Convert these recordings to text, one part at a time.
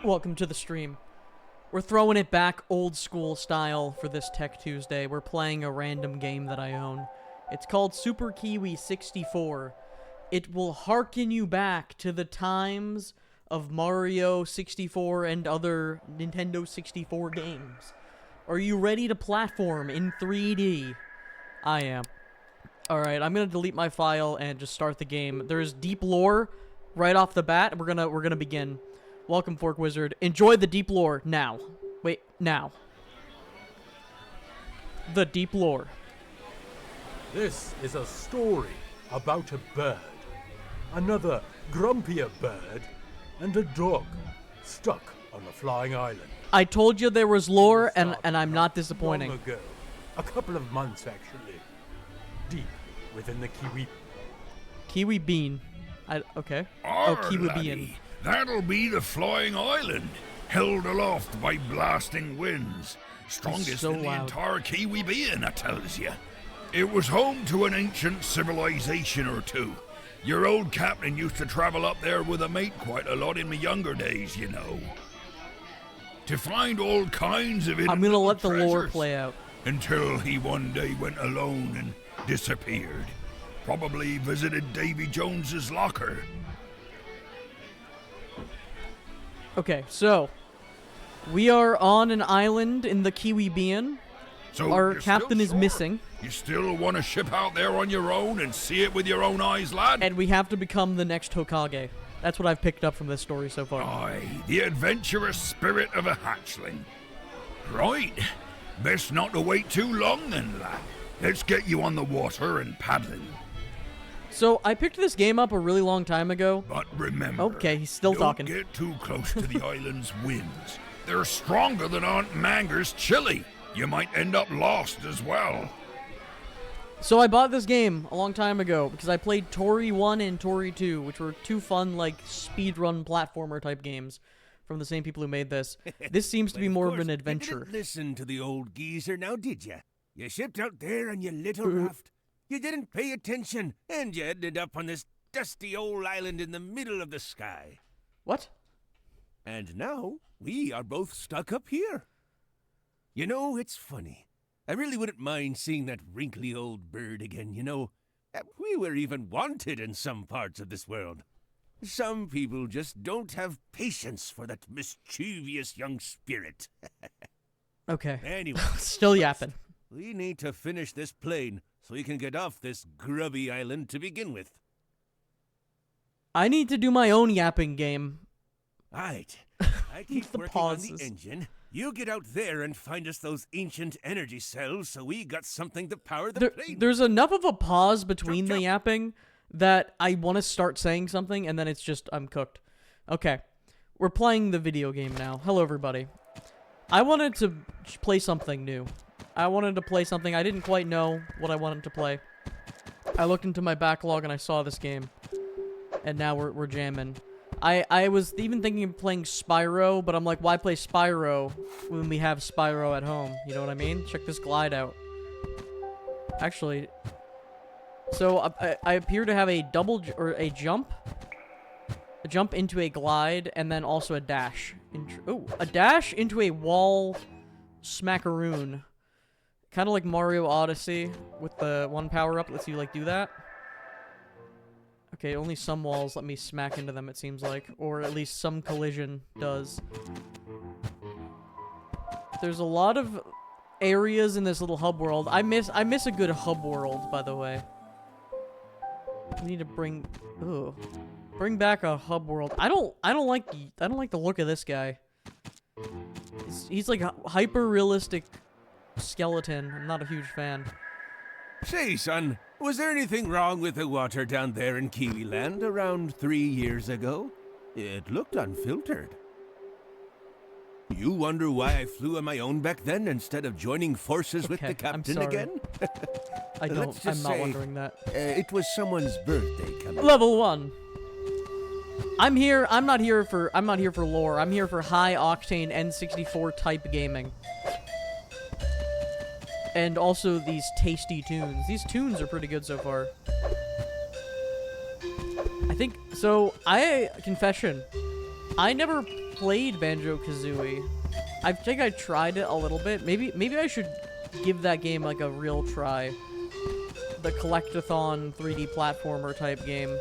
Welcome to the stream. We're throwing it back old school style for this Tech Tuesday. We're playing a random game that I own. It's called Super Kiwi 64. It will harken you back to the times of Mario 64 and other Nintendo 64 games. Are you ready to platform in 3D? I am. Alright, I'm gonna delete my file and just start the game. There's deep lore right off the bat. We're gonna begin. Welcome, Fork Wizard. Enjoy the deep lore now. Wait, now. The deep lore. This is a story about a bird, another grumpier bird, and a dog stuck on a flying island. I told you there was lore, and I'm not disappointing. Long ago, a couple of months actually, deep within the Kiwi. Kiwi bean. Okay. Arr, Kiwi laddie, bean. that'll be the flying island, held aloft by blasting winds. Strongest so in the loud. entire Kiwi being, I tells you. It was home to an ancient civilization or two. Your old captain used to travel up there with a mate quite a lot in my younger days, you know. To find all kinds of I'm gonna let the lore treasures. play out. Until he one day went alone and disappeared. Probably visited Davy Jones's locker. Okay, so we are on an island in the Kiwi bean. So Our you're captain still is sure? missing. You still want to ship out there on your own and see it with your own eyes, lad? And we have to become the next Hokage. That's what I've picked up from this story so far. Aye, the adventurous spirit of a hatchling. Right. Best not to wait too long then, lad. Let's get you on the water and paddling. So I picked this game up a really long time ago. But remember, Okay, he's still don't talking. get too close to the island's winds. They're stronger than Aunt Manger's chili. You might end up lost as well. So I bought this game a long time ago because I played Tori 1 and Tori 2, which were two fun, like, speedrun platformer type games from the same people who made this. This seems to be more of an You adventure. didn't listen to the old geezer now, did ya? You shipped out there on your little raft. You didn't pay attention, and you ended up on this dusty old island in the middle of the sky. What? And now, we are both stuck up here. You know, it's funny. I really wouldn't mind seeing that wrinkly old bird again, you know. We were even wanted in some parts of this world. Some people just don't have patience for that mischievous young spirit. Okay. Anyway, Still yapping. we need to finish this plane so we can get off this grubby island to begin with. I need to do my own yapping game. Right. I keep The working on pauses. the engine. You get out there and find us those ancient energy cells so we got something to power the plane. There's enough of a pause between the jump. yapping that I want to start saying something, and then it's just, I'm cooked. Okay. We're playing the video game now. Hello, everybody. I wanted to play something new. I wanted to play something. I didn't quite know what I wanted to play. I looked into my backlog and I saw this game. And now we're jamming. I was even thinking of playing Spyro, but I'm like, why play Spyro when we have Spyro at home? You know what I mean? Check this glide out. Actually, so I appear to have a or a jump into a glide, and then also a dash. A dash into a wall smackaroon. Kind of like Mario Odyssey with the one power-up lets you, like, do that. Okay, only some walls let me smack into them, it seems like. Or at least some collision does. There's a lot of areas in this little hub world. I miss a good hub world, by the way. I need to bring back a hub world. I don't like the look of this guy. He's like a hyper realistic skeleton. I'm not a huge fan. Say, son, was there anything wrong with the water down there in Kiwi Land around 3 years ago? It looked unfiltered. You wonder why I flew on my own back then instead of joining forces with Okay, the I'm captain sorry. again? I don't. Let's just I'm not say, wondering that. It was someone's birthday coming. Level 1. I'm here. I'm not here for lore. I'm here for high octane N64 type gaming. And also these tasty tunes. These tunes are pretty good so far. I think so. Confession. I never played Banjo-Kazooie. I think I tried it a little bit. Maybe I should give that game like a real try. The collectathon 3D platformer type game.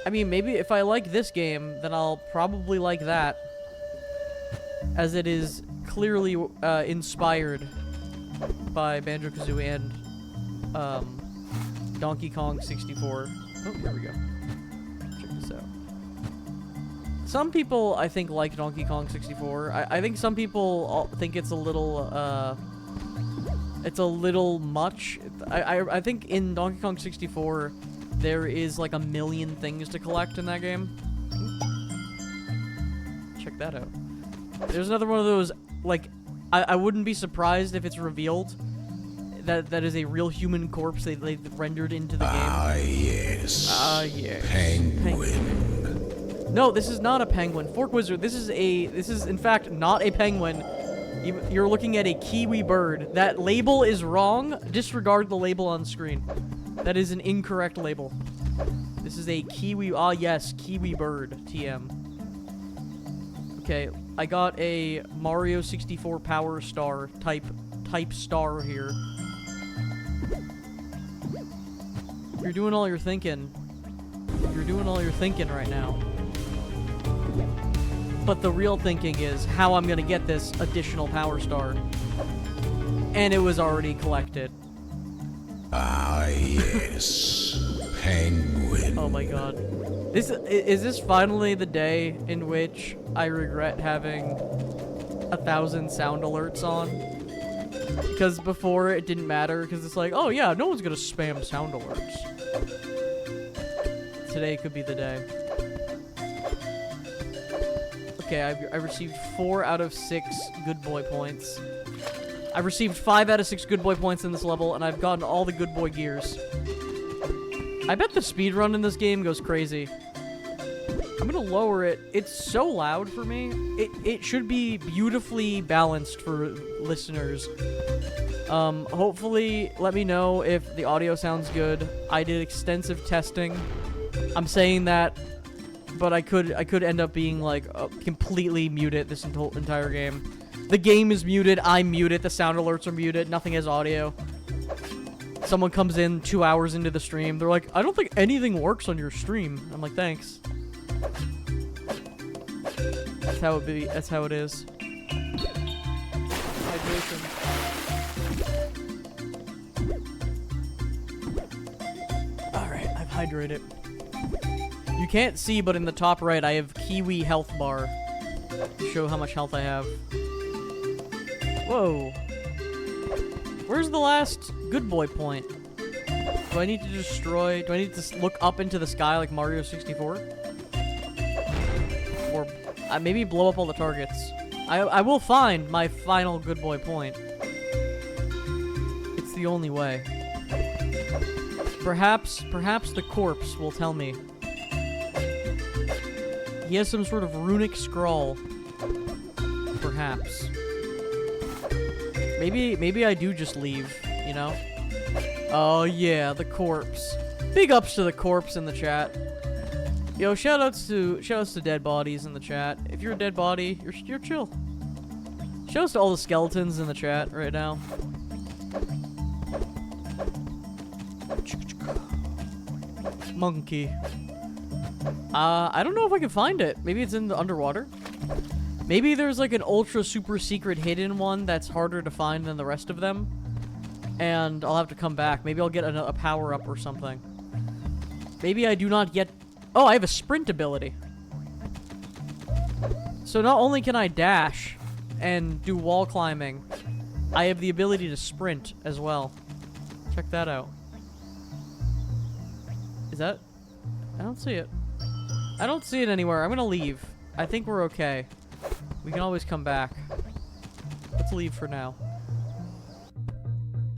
I mean, maybe if I like this game, then I'll probably like that. As it is clearly inspired by Banjo-Kazooie and Donkey Kong 64. Oh, here we go. Check this out. Some people, I think, like Donkey Kong 64. I think some people think it's a little much. I think in Donkey Kong 64, there is like 1 million things to collect in that game. Check that out. There's another one of those, like, I wouldn't be surprised if it's revealed that is a real human corpse they rendered into the game. Ah, yes. Ah, yes. Penguin. No, this is not a penguin. Fork Wizard, this is in fact not a penguin. You're looking at a kiwi bird. That label is wrong. Disregard the label on screen. That is an incorrect label. This is a kiwi, ah yes, kiwi bird, TM. Okay, I got a Mario 64 Power Star type star here. You're doing all your thinking. You're doing all your thinking right now. But the real thinking is how I'm gonna get this additional Power Star. And it was already collected. Ah, yes. Penguin. Oh my god. Is this finally the day in which I regret having 1,000 sound alerts on? Because before it didn't matter, because it's like, oh yeah, no one's gonna spam sound alerts. Today could be the day. Okay, I received 4 out of 6 good boy points. I received 5 out of 6 good boy points in this level, and I've gotten all the good boy gears. I bet the speedrun in this game goes crazy. I'm gonna lower it. It's so loud for me. It should be beautifully balanced for listeners. Hopefully, let me know if the audio sounds good. I did extensive testing. I'm saying that, but I could end up being like completely muted this entire game. The game is muted. I'm muted. The sound alerts are muted. Nothing has audio. Someone comes in 2 hours into the stream. They're like, I don't think anything works on your stream. I'm like, thanks. That's how it be. That's how it is. Hydration. All right, I've hydrated. You can't see, but in the top right, I have Kiwi health bar to show how much health I have. Whoa. Where's the last good boy point? Do I need to destroy... Do I need to look up into the sky like Mario 64? Or maybe blow up all the targets. I will find my final good boy point. It's the only way. Perhaps the corpse will tell me. He has some sort of runic scrawl. Perhaps. Maybe I do just leave, you know? Oh yeah, the corpse. Big ups to the corpse in the chat. Yo, shoutouts to dead bodies in the chat. If you're a dead body, you're chill. Shoutouts to all the skeletons in the chat right now. Monkey. I don't know if I can find it. Maybe it's in the underwater. Maybe there's like an ultra super secret hidden one that's harder to find than the rest of them. And I'll have to come back. Maybe I'll get a power up or something. Maybe I do not yet... Oh, I have a sprint ability. So not only can I dash and do wall climbing, I have the ability to sprint as well. Check that out. Is that... I don't see it. I don't see it anywhere. I'm gonna leave. I think we're okay. We can always come back. Let's leave for now.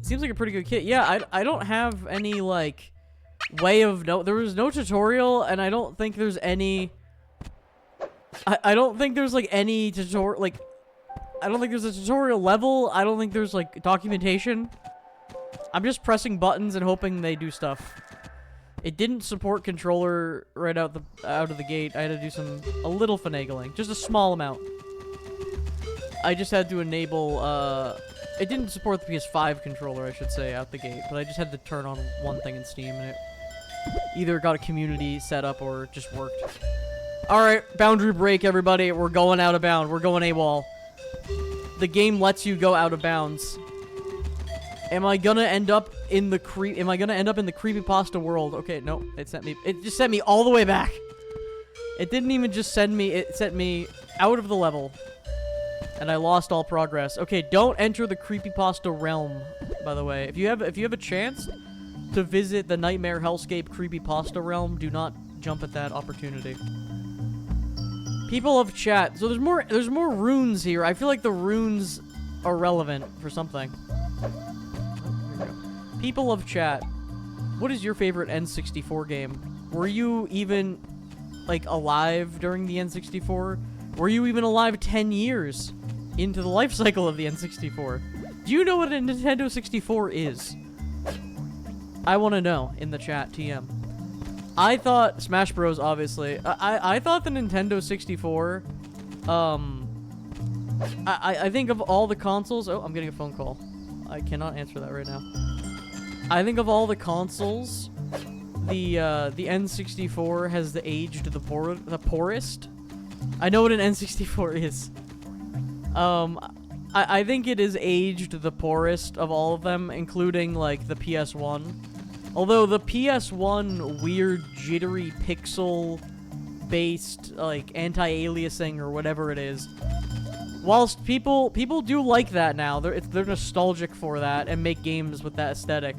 Seems like a pretty good kit. Yeah, I don't have any, like, way of... There was no tutorial, and I don't think there's any... I don't think there's, like, any tutorial... Like, I don't think there's a tutorial level. I don't think there's, like, documentation. I'm just pressing buttons and hoping they do stuff. It didn't support controller right out of the gate. I had to do a little finagling, just a small amount. I just had to enable, it didn't support the PS5 controller, I should say, out the gate, but I just had to turn on one thing in Steam, and it either got a community set up or just worked. Alright, boundary break, everybody. We're going out of bounds. We're going AWOL. The game lets you go out of bounds. Am I gonna end up in the creepypasta world? Okay, no, it just sent me all the way back. It didn't even just send me, it sent me out of the level. And I lost all progress. Okay, don't enter the creepypasta realm, by the way. If you have a chance to visit the Nightmare Hellscape creepypasta realm, do not jump at that opportunity. People of chat. So there's more runes here. I feel like the runes are relevant for something. People of chat, what is your favorite N64 game? Were you even, like, alive during the N64? Were you even alive 10 years into the life cycle of the N64? Do you know what a Nintendo 64 is? I want to know in the chat, TM. I thought Smash Bros, obviously. I thought the Nintendo 64, I think of all the consoles... Oh, I'm getting a phone call. I cannot answer that right now. I think of all the consoles, the N64 has aged the poorest. I know what an N64 is. I think it is aged the poorest of all of them, including, like, the PS1. Although the PS1 weird, jittery, pixel-based, like, anti-aliasing or whatever it is, whilst people do like that now, they're nostalgic for that and make games with that aesthetic.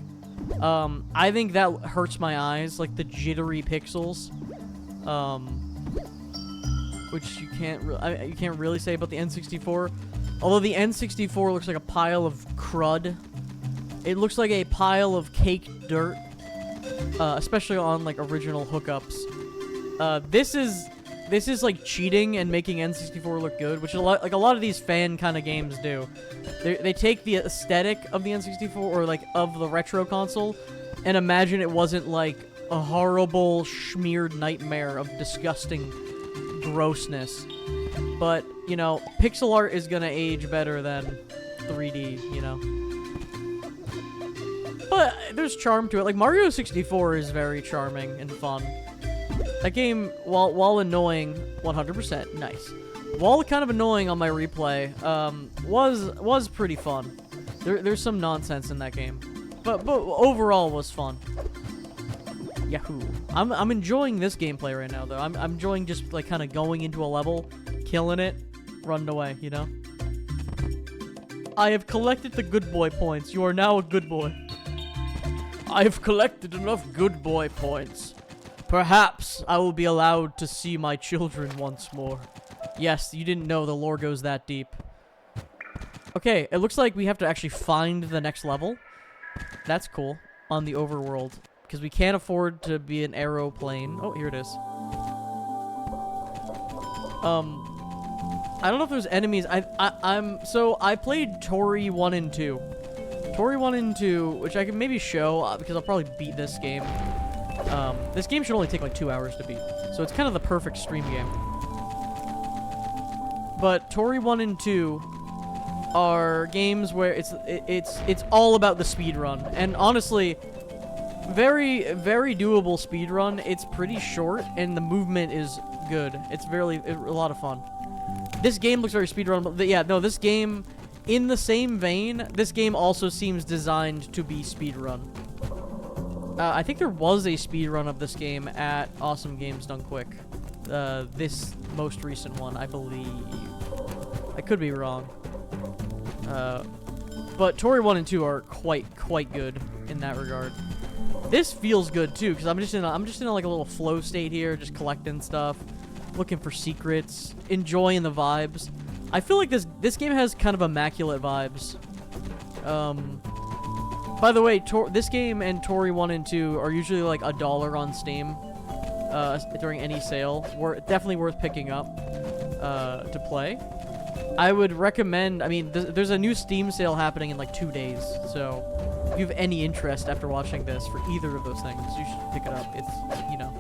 I think that hurts my eyes, like the jittery pixels. Which you can't really say about the N64. Although the N64 looks like a pile of crud. It looks like a pile of caked dirt, especially on like original hookups. This is like cheating and making N64 look good, which a lot of these fan kind of games do. They take the aesthetic of the N64 or like of the retro console and imagine it wasn't like a horrible smeared nightmare of disgusting grossness. But, you know, pixel art is gonna age better than 3D, you know. But there's charm to it. Like, Mario 64 is very charming and fun. That game, while annoying, 100% nice. While kind of annoying on my replay, was pretty fun. There's some nonsense in that game, but overall was fun. Yahoo! I'm enjoying this gameplay right now, though. I'm enjoying just like kind of going into a level, killing it, running away. You know. I have collected the good boy points. You are now a good boy. I have collected enough good boy points. Perhaps I will be allowed to see my children once more. Yes, you didn't know the lore goes that deep. Okay, it looks like we have to actually find the next level. That's cool. On the overworld. Because we can't afford to be an aeroplane. Oh, here it is. I don't know if there's enemies. So I played Tori 1 and 2. Tori 1 and 2, which I can maybe show, because I'll probably beat this game. This game should only take like 2 hours to beat. So it's kind of the perfect stream game. But Tori 1 and 2 are games where it's all about the speed run. And honestly, very, very doable speed run. It's pretty short and the movement is good. It's a lot of fun. This game looks very speed run, but yeah, no, this game, in the same vein, this game also seems designed to be speed run. I think there was a speed run of this game at Awesome Games Done Quick. This most recent one, I believe. I could be wrong. But Tori 1 and 2 are quite good in that regard. This feels good too, because I'm just in like a little flow state here, just collecting stuff, looking for secrets, enjoying the vibes. I feel like this game has kind of immaculate vibes. By the way, this game and Tori 1 and 2 are usually like $1 on Steam during any sale. Definitely worth picking up to play. I would recommend, I mean, there's a new Steam sale happening in like 2 days, so if you have any interest after watching this for either of those things, you should pick it up. It's, you know,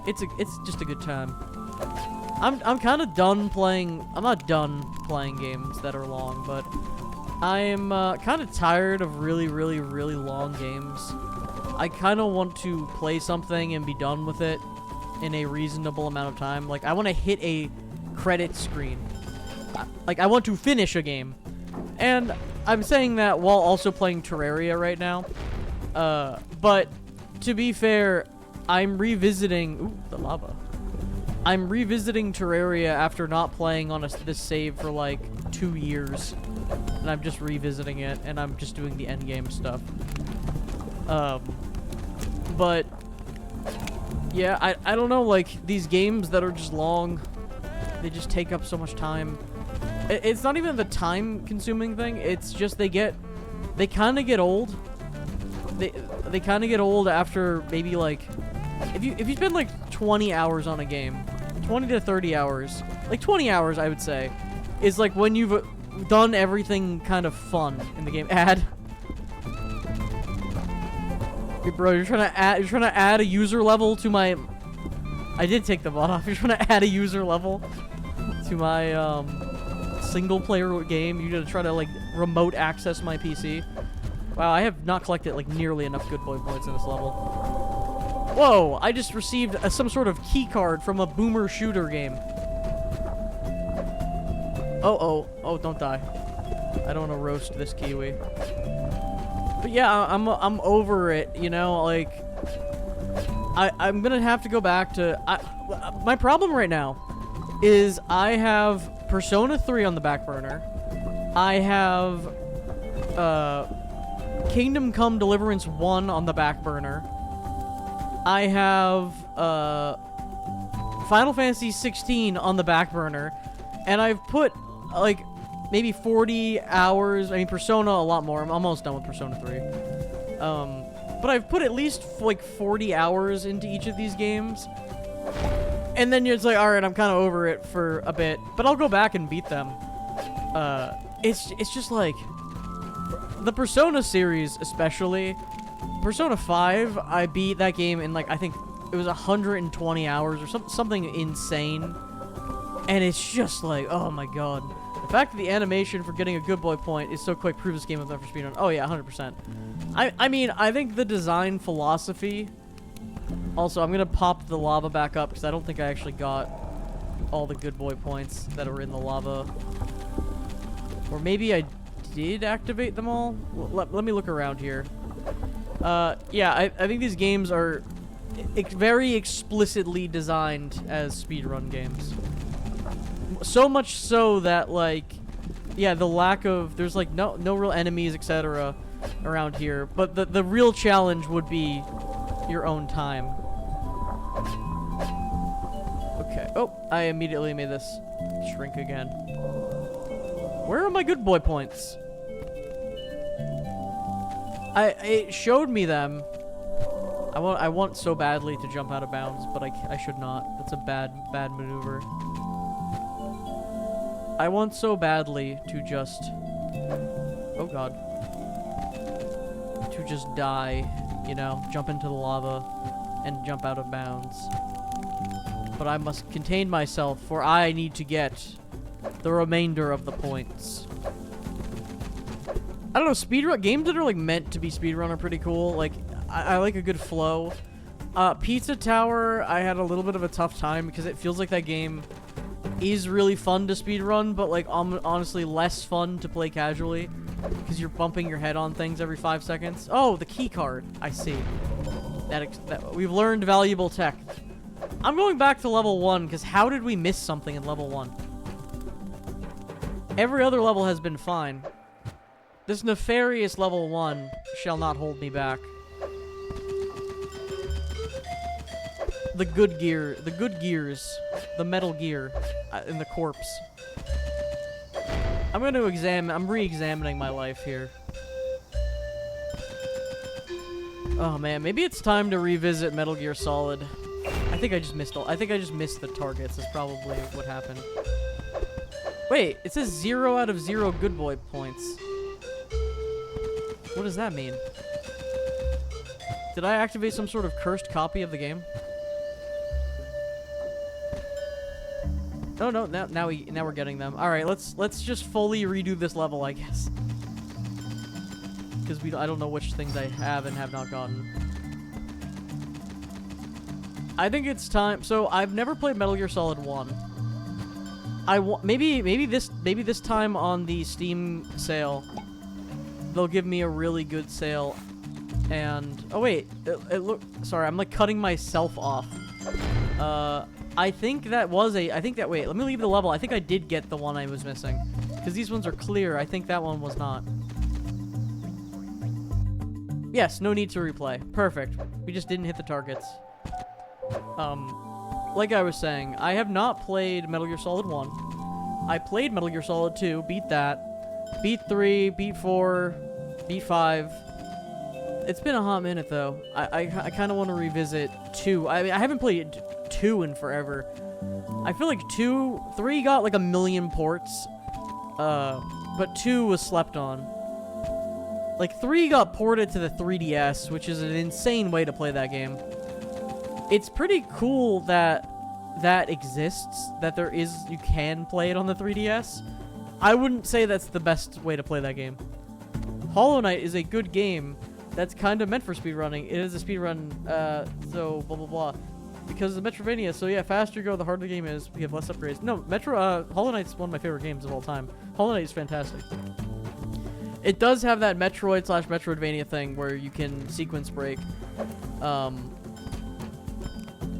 it's just a good time. I'm kind of done playing. I'm not done playing games that are long, but I'm kind of tired of really long games. I kind of want to play something and be done with it in a reasonable amount of time. Like, I want to hit a credit screen. Like, I want to finish a game. And I'm saying that while also playing Terraria right now. But to be fair, I'm revisiting... Ooh, the lava. I'm revisiting Terraria after not playing on this save for like 2 years. And I'm just revisiting it, and I'm just doing the endgame stuff. But... yeah, I don't know, like, these games that are just long, they just take up so much time. It's not even the time-consuming thing, it's just they kind of get old. They kind of get old after maybe, like, if you spend, like, 20 hours on a game, 20 to 30 hours, like, 20 hours, I would say, is, like, when you've done everything kind of fun in the game. Hey, bro, you're trying to add a user level to my... I did take the bot off. You're trying to add a user level to my, single-player game. You're gonna try to, like, remote access my PC. Wow, I have not collected, like, nearly enough good boy points in this level. Whoa, I just received some sort of key card from a boomer shooter game. Oh, don't die. I don't want to roast this Kiwi. But yeah, I'm over it, you know, like, I'm gonna have to go back to, my problem right now is I have Persona 3 on the back burner. I have, Kingdom Come Deliverance 1 on the back burner. I have, Final Fantasy 16 on the back burner. And I've put, like, maybe 40 hours. I mean, Persona a lot more. I'm almost done with Persona 3. But I've put at least, like, 40 hours into each of these games. And then you're just like, alright, I'm kind of over it for a bit. But I'll go back and beat them. It's just like... the Persona series, especially. Persona 5, I beat that game in, like, I think it was 120 hours or something insane. And it's just like, oh my god. The fact that the animation for getting a good boy point is so quick proves this game is not for speedrun. Oh yeah, 100%. I mean, I think the design philosophy... Also, I'm gonna pop the lava back up because I don't think I actually got all the good boy points that were in the lava. Or maybe I did activate them all? Let me look around here. Yeah, I think these games are very explicitly designed as speedrun games. So much so that, like, yeah, the lack of... there's, like, no real enemies, etc. around here. But the real challenge would be your own time. Okay. Oh, I immediately made this shrink again. Where are my good boy points? It showed me them. I want so badly to jump out of bounds, but I should not. That's a bad maneuver. I want so badly to just... oh god. To just die, you know, jump into the lava and jump out of bounds. But I must contain myself, for I need to get the remainder of the points. I don't know, speedrun games that are, like, meant to be speedrun are pretty cool. Like, I like a good flow. Pizza Tower, I had a little bit of a tough time because it feels like that game is really fun to speedrun, but, like, honestly less fun to play casually because you're bumping your head on things every 5 seconds. Oh, the key card. I see. That we've learned valuable tech. I'm going back to level 1 because how did we miss something in level 1? Every other level has been fine. This nefarious level 1 shall not hold me back. The good gears, the metal gear in the corpse. I'm re-examining my life here. Oh man, maybe it's time to revisit Metal Gear Solid. I think I just missed the targets. That's probably what happened. Wait, it says 0 out of 0 good boy points. What does that mean? Did I activate some sort of cursed copy of the game? Oh no, now we're getting them. All right, let's just fully redo this level, I guess. Because I don't know which things I have and have not gotten. I think it's time. So I've never played Metal Gear Solid 1. Maybe this time on the Steam sale, they'll give me a really good sale. And oh wait, sorry, I'm like cutting myself off. I think that wait, let me leave the level. I think I did get the one I was missing. Because these ones are clear. I think that one was not. Yes, no need to replay. Perfect. We just didn't hit the targets. Like I was saying, I have not played Metal Gear Solid 1. I played Metal Gear Solid 2, beat that. Beat 3, beat 4, beat 5. It's been a hot minute, though. I kind of want to revisit 2. I mean, I haven't played 2 in forever. I feel like 3 got like a million ports. But 2 was slept on. Like, 3 got ported to the 3DS, which is an insane way to play that game. It's pretty cool that that exists, that you can play it on the 3DS. I wouldn't say that's the best way to play that game. Hollow Knight is a good game that's kind of meant for speedrunning. It is a speedrun, so blah blah blah. Because of Metroidvania, so yeah, faster you go, the harder the game is, we have less upgrades. No, Hollow Knight's one of my favorite games of all time. Hollow Knight is fantastic. It does have that Metroid/Metroidvania thing where you can sequence break.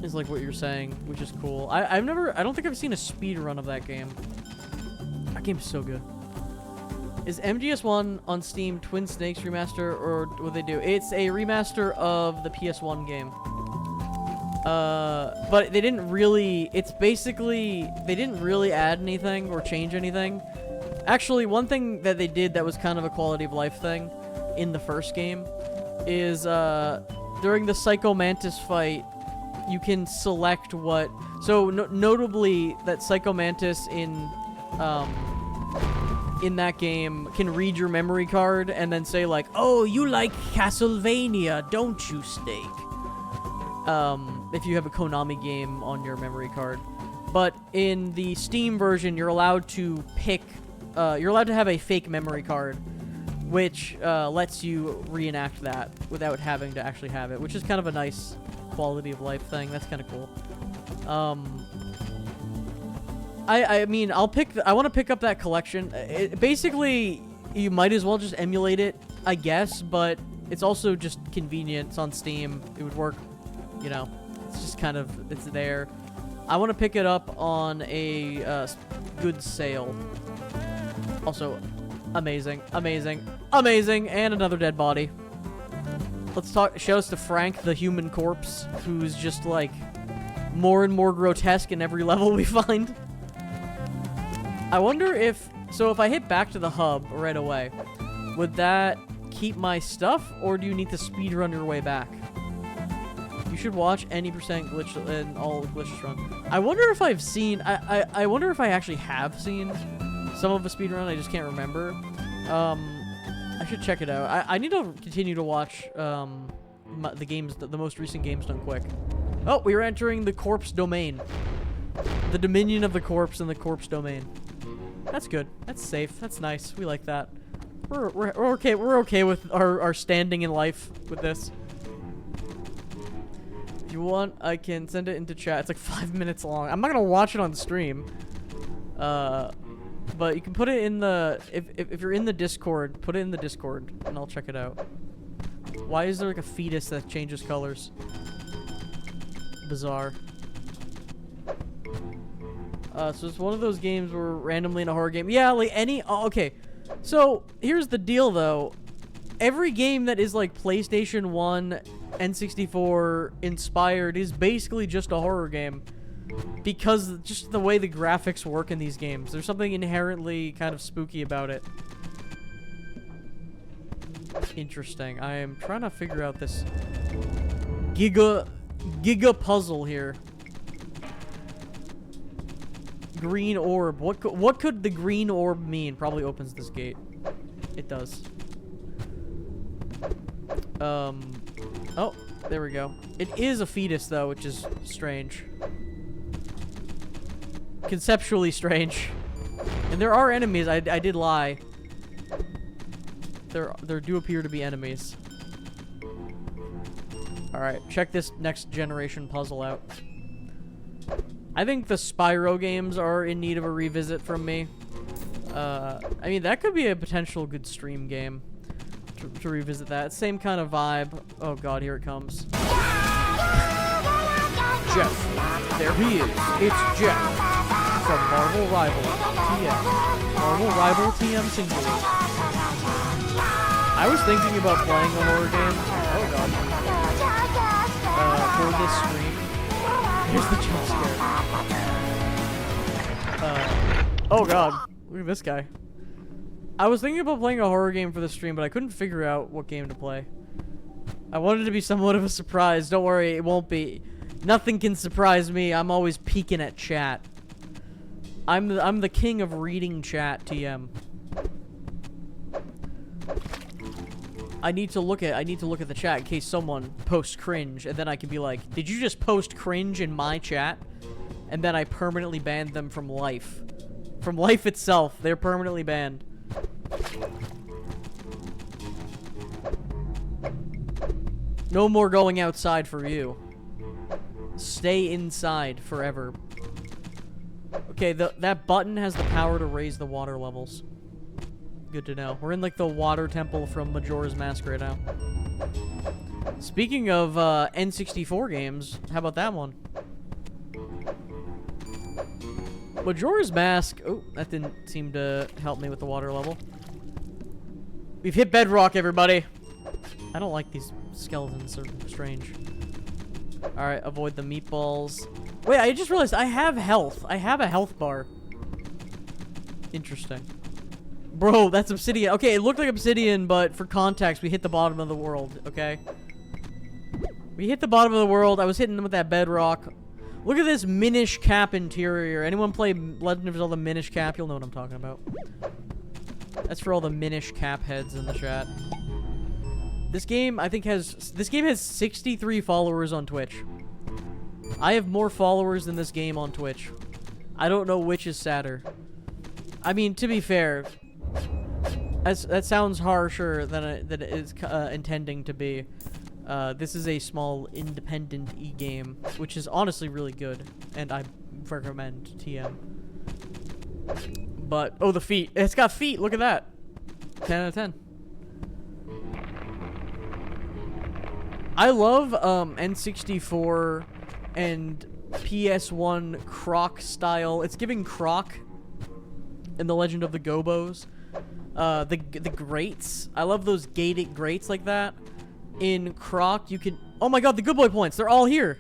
Is like what you're saying, which is cool. I don't think I've seen a speed run of that game. That game's so good. Is MGS1 on Steam Twin Snakes remaster, or what they do? It's a remaster of the PS1 game. But they didn't really, they didn't really add anything or change anything. Actually, one thing that they did that was kind of a quality of life thing in the first game is, during the Psycho Mantis fight, you can select what, so notably that Psycho Mantis in that game can read your memory card and then say like, oh, you like Castlevania, don't you, Snake? If you have a Konami game on your memory card. But in the Steam version, you're allowed to pick, you're allowed to have a fake memory card, which lets you reenact that without having to actually have it, which is kind of a nice quality of life thing. That's kind of cool. I mean, I want to pick up that collection. Basically, you might as well just emulate it, I guess, but it's also just convenient. It's on Steam. It would work, you know. It's just kind of, it's there. I want to pick it up on a good sale. Also, amazing, amazing, amazing, and another dead body. Let's show us to Frank, the human corpse, who's just like more and more grotesque in every level we find. I wonder if I hit back to the hub right away, would that keep my stuff, or do you need to speedrun your way back? You should watch any percent glitch and all glitches run. I wonder if I've seen, I wonder if I actually have seen some of a speedrun, I just can't remember. I should check it out. I need to continue to watch the games, the most recent games done quick. Oh, we are entering the corpse domain. The dominion of the corpse and the corpse domain. That's good. That's safe. That's nice. We like that. We're okay. We're okay with our standing in life with this. If you want, I can send it into chat. It's like 5 minutes long. I'm not gonna watch it on stream. But you can put it in the, if you're in the Discord, put it in the Discord, and I'll check it out. Why is there like a fetus that changes colors? Bizarre. So it's one of those games where randomly in a horror game. Yeah, like oh, okay. So here's the deal though. Every game that is like PlayStation 1, N64 inspired is basically just a horror game. Because just the way the graphics work in these games. There's something inherently kind of spooky about it. Interesting. I am trying to figure out this giga puzzle here. Green orb. What could the green orb mean? Probably opens this gate. It does. Oh, there we go. It is a fetus, though, which is strange. Conceptually strange. And there are enemies. I did lie. There do appear to be enemies. Alright, check this next generation puzzle out. I think the Spyro games are in need of a revisit from me. I mean, that could be a potential good stream game. To revisit that. Same kind of vibe. Oh god, here it comes. Jeff. There he is. It's Jeff. From Marvel Rival TM. Marvel Rival TM Singular. I was thinking about playing a horror game. Oh god. For this stream. Here's the jump scare. Oh god. Look at this guy. I was thinking about playing a horror game for the stream, but I couldn't figure out what game to play. I wanted it to be somewhat of a surprise. Don't worry, it won't be. Nothing can surprise me. I'm always peeking at chat. I'm the king of reading chat, TM. I need to look at the chat in case someone posts cringe, and then I can be like, "Did you just post cringe in my chat?" And then I permanently banned them from life. From life itself, they're permanently banned. No more going outside for you. Stay inside forever. Okay, that button has the power to raise the water levels. Good to know. We're in like the water temple from Majora's Mask right now. Speaking of N64 games, how about that one? Majora's Mask. Oh, that didn't seem to help me with the water level. We've hit bedrock, everybody. I don't like these skeletons. They're strange. Alright, avoid the meatballs. Wait, I just realized I have health. I have a health bar. Interesting. Bro, that's obsidian. Okay, it looked like obsidian, but for context, we hit the bottom of the world, okay? We hit the bottom of the world. I was hitting them with that bedrock. Look at this Minish Cap interior. Anyone play Legend of Zelda Minish Cap? You'll know what I'm talking about. That's for all the Minish Cap heads in the chat. This game, I think, has 63 followers on Twitch. I have more followers than this game on Twitch. I don't know which is sadder. I mean, to be fair, that sounds harsher than it is intending to be. This is a small independent e-game, which is honestly really good, and I recommend TM. But, oh, the feet. It's got feet. Look at that. 10 out of 10. I love N64 and PS1 Croc style. It's giving Croc in The Legend of the Gobos. The grates. I love those gated grates like that. In Croc, you can... Oh my god, the good boy points. They're all here.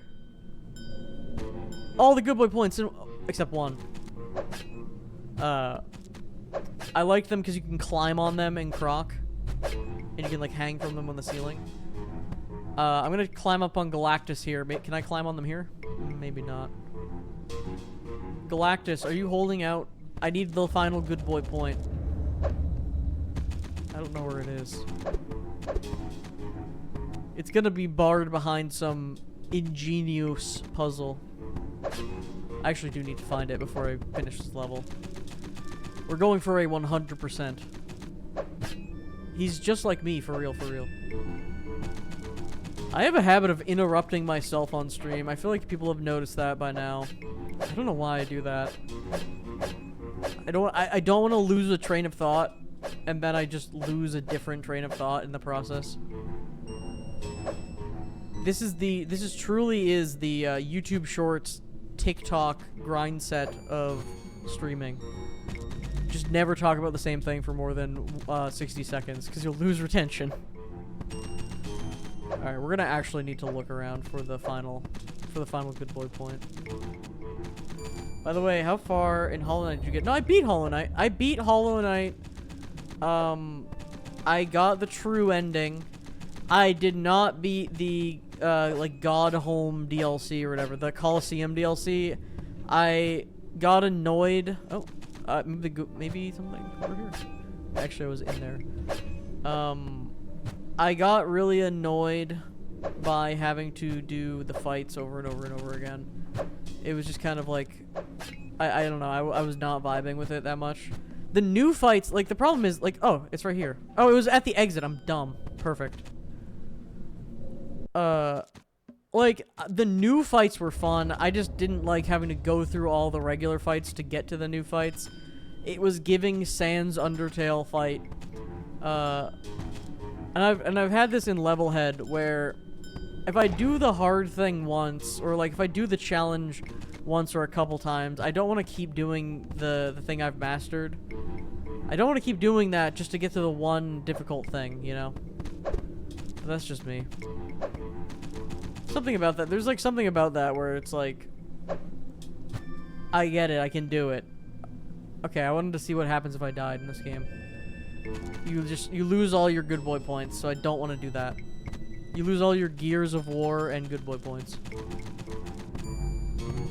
All the good boy points, except one. I like them because you can climb on them in Croc. And you can, like, hang from them on the ceiling. I'm gonna climb up on Galactus here. Can I climb on them here? Maybe not. Galactus, are you holding out? I need the final good boy point. I don't know where it is. It's gonna be barred behind some ingenious puzzle. I actually do need to find it before I finish this level. We're going for a 100%. He's just like me, for real, for real. I have a habit of interrupting myself on stream. I feel like people have noticed that by now. I don't know why I do that. I don't want to lose a train of thought, and then I just lose a different train of thought in the process. This truly is the YouTube Shorts, TikTok grind set of streaming. Just never talk about the same thing for more than 60 seconds, because you'll lose retention. Alright, we're gonna actually need to look around for the final good boy point. By the way, how far in Hollow Knight did you get? No, I beat Hollow Knight. I beat Hollow Knight. I got the true ending. I did not beat the like God Home DLC or whatever, the Coliseum DLC. I got annoyed. Oh, maybe something over here. Actually, I was in there. I got really annoyed by having to do the fights over and over and over again. It was just kind of like, I don't know, I was not vibing with it that much. The new fights, like, the problem is, like, oh, it's right here. Oh, it was at the exit. I'm dumb. Perfect. Like, the new fights were fun. I just didn't like having to go through all the regular fights to get to the new fights. It was giving Sans Undertale fight. And I've had this in Levelhead where if I do the hard thing once, or like if I do the challenge once or a couple times, I don't want to keep doing the thing I've mastered. I don't want to keep doing that just to get to the one difficult thing, you know? But that's just me. Something about that. There's like something about that where it's like, I get it, I can do it. Okay, I wanted to see what happens if I died in this game. You lose all your good boy points, so I don't want to do that. You lose all your Gears of War and good boy points.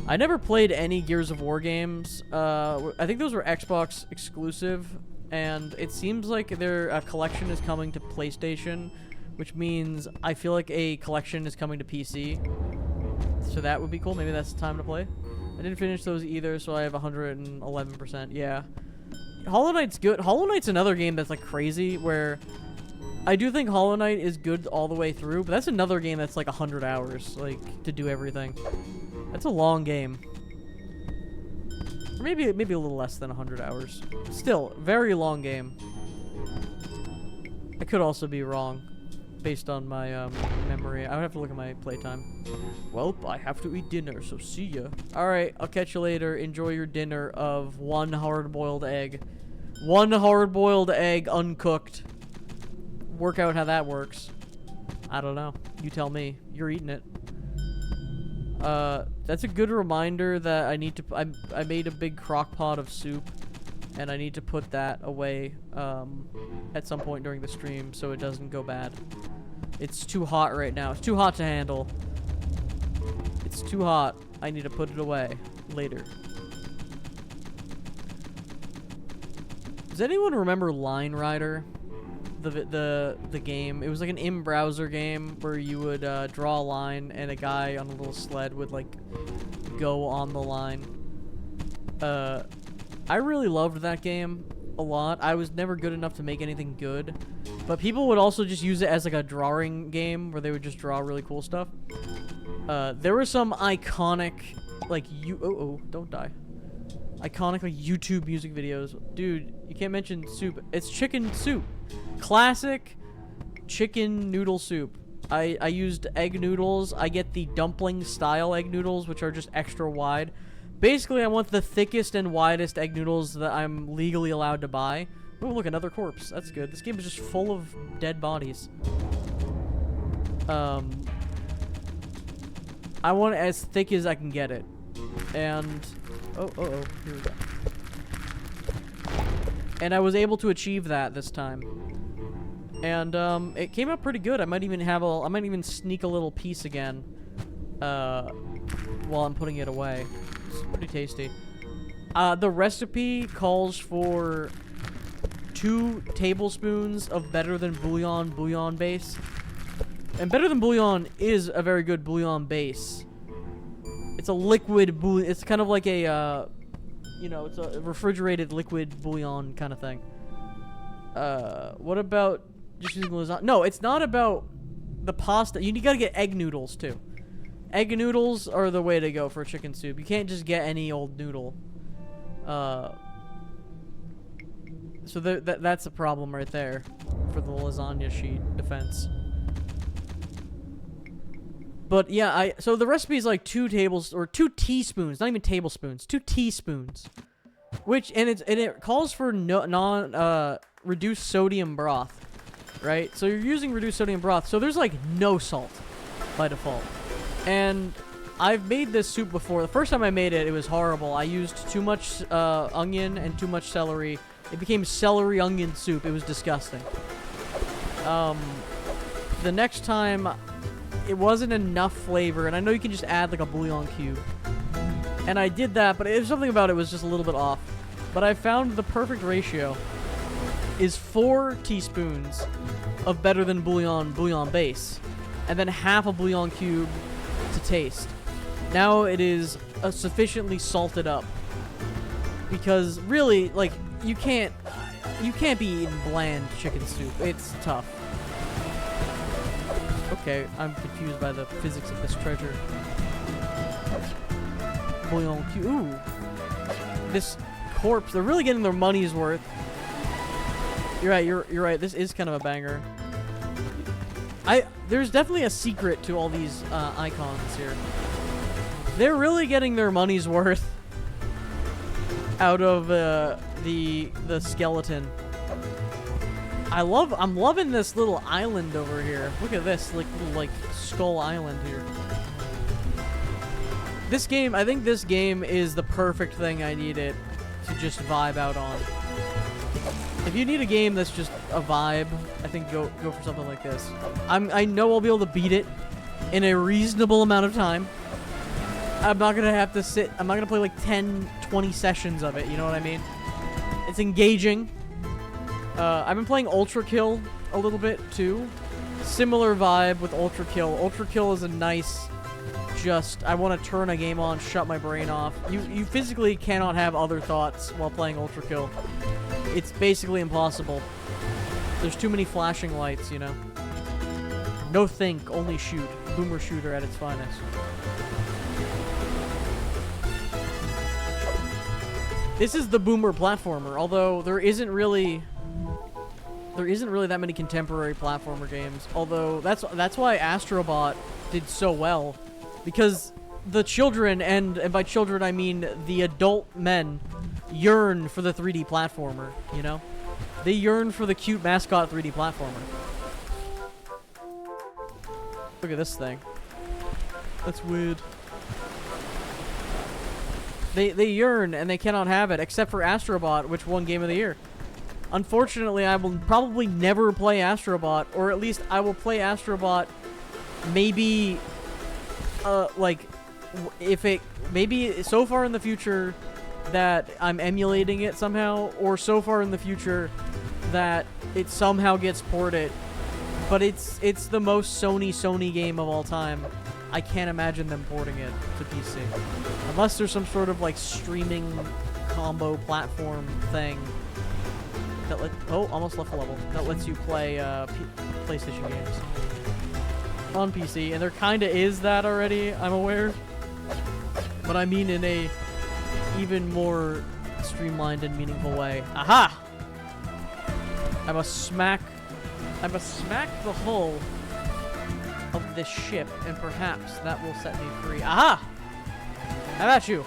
I never played any Gears of War games. I think those were Xbox exclusive, and it seems like a collection is coming to PlayStation, which means I feel like a collection is coming to PC. So that would be cool. Maybe that's the time to play. I didn't finish those either, so I have 111%. Yeah. Hollow Knight's good. Hollow Knight's another game that's like crazy, where I do think Hollow Knight is good all the way through, but that's another game that's like 100 hours, like, to do everything. That's a long game. Or maybe a little less than 100 hours. Still, very long game. I could also be wrong, based on my memory. I would have to look at my playtime. Well, I have to eat dinner, so see ya. Alright, I'll catch you later. Enjoy your dinner of 1 hard-boiled egg. 1 hard-boiled egg, uncooked. Work out how that works. I don't know. You tell me. You're eating it. That's a good reminder that I need to... I made a big crock pot of soup, and I need to put that away at some point during the stream so it doesn't go bad. It's too hot right now. It's too hot to handle. It's too hot. I need to put it away later. Does anyone remember Line Rider? The game. It was like an in-browser game where you would draw a line and a guy on a little sled would like go on the line. I really loved that game a lot. I was never good enough to make anything good, but people would also just use it as like a drawing game where they would just draw really cool stuff. There were some iconic like don't die. Iconic like YouTube music videos. Dude, you can't mention soup. It's chicken soup. Classic chicken noodle soup. I used egg noodles. I get the dumpling style egg noodles, which are just extra wide. Basically, I want the thickest and widest egg noodles that I'm legally allowed to buy. Oh, look, another corpse. That's good. This game is just full of dead bodies. I want it as thick as I can get it. And... here we go. And I was able to achieve that this time. And, it came out pretty good. I might even sneak a little piece again, while I'm putting it away. It's pretty tasty. The recipe calls for 2 tablespoons of Better Than bouillon base. And Better Than Bouillon is a very good bouillon base. It's a liquid bouillon. It's kind of like a, you know, it's a refrigerated liquid bouillon kind of thing. What about just using lasagna? No, it's not about the pasta. You gotta get egg noodles, too. Egg noodles are the way to go for chicken soup. You can't just get any old noodle. So that's a problem right there for the lasagna sheet defense. But yeah, so the recipe is like 2 teaspoons, not even tablespoons, 2 teaspoons. And it calls for reduced sodium broth, right? So you're using reduced sodium broth, so there's like no salt by default. And I've made this soup before. The first time I made it, it was horrible. I used too much onion and too much celery. It became celery onion soup. It was disgusting. The next time, it wasn't enough flavor, and I know you can just add like a bouillon cube. And I did that, but there's something about it was just a little bit off. But I found the perfect ratio is 4 teaspoons of Better Than bouillon base. and then half a bouillon cube to taste. Now it is sufficiently salted up. Because really, like, you can't be eating bland chicken soup. It's tough. Okay, I'm confused by the physics of this treasure. Bouillon cube. Ooh. This corpse, they're really getting their money's worth. You're right, you're right. This is kind of a banger. There's definitely a secret to all these icons here. They're really getting their money's worth out of the skeleton. I'm loving this little island over here. Look at this, like Skull Island here. This game, I think this game is the perfect thing I needed to just vibe out on. If you need a game that's just a vibe, I think go for something like this. I know I'll be able to beat it in a reasonable amount of time. I'm not gonna have to sit. I'm not gonna play like 10, 20 sessions of it. You know what I mean? It's engaging. I've been playing Ultra Kill a little bit too. Similar vibe with Ultra Kill. Ultra Kill is a nice, just I want to turn a game on, shut my brain off. You physically cannot have other thoughts while playing Ultra Kill. It's basically impossible. There's too many flashing lights, you know. No think, only shoot. Boomer shooter at its finest. This is the boomer platformer, although there isn't really that many contemporary platformer games. Although that's why Astrobot did so well, because the children, and by children I mean the adult men, yearn for the 3D platformer, you know? They yearn for the cute mascot 3D platformer. Look at this thing. That's weird. They yearn and they cannot have it, except for Astrobot, which won Game of the Year. Unfortunately, I will probably never play Astrobot, or at least I will play Astrobot maybe, like, maybe so far in the future that I'm emulating it somehow, or so far in the future that it somehow gets ported. But it's the most Sony game of all time. I can't imagine them porting it to PC. Unless there's some sort of, like, streaming combo platform thing that almost left a level. That lets you play PlayStation games on PC. And there kinda is that already, I'm aware. But I mean in a even more streamlined and meaningful way. Aha! I must smack the hull of this ship, and perhaps that will set me free. Aha! How about you?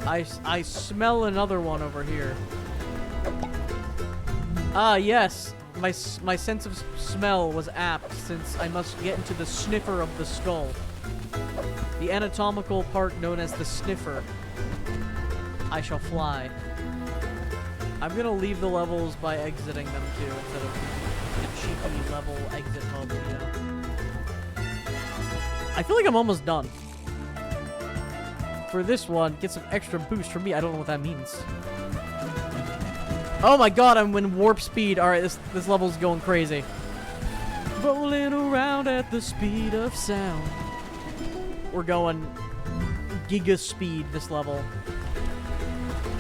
I smell another one over here. Ah, yes. My sense of smell was apt, since I must get into the sniffer of the skull. The anatomical part known as the sniffer. I shall fly. I'm gonna leave the levels by exiting them too, instead of the cheeky level exit hub, you know. I feel like I'm almost done. For this one, get some extra boost for me. I don't know what that means. Oh my god, I'm in warp speed. Alright, this level's going crazy. Rolling around at the speed of sound. We're going giga speed this level.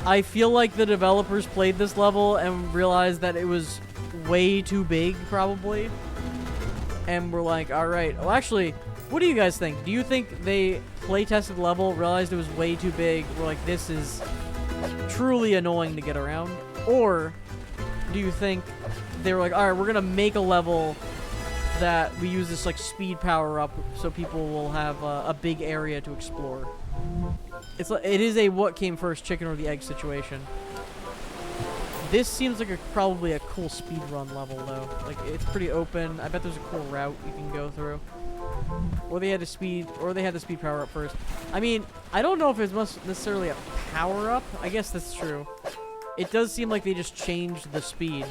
I feel like the developers played this level and realized that it was way too big, probably. And we're like, alright. Well, actually, what do you guys think? Do you think they play-tested the level, realized it was way too big, we're like, this is truly annoying to get around? Or do you think they were like, alright, we're gonna make a level that we use this, like, speed power-up so people will have a big area to explore? It is a what came first, chicken or the egg situation. This seems like probably a cool speedrun level, though. Like, it's pretty open. I bet there's a cool route you can go through. Or they had the speed power up first. I mean, I don't know if it's necessarily a power up. I guess that's true. It does seem like they just changed the speed.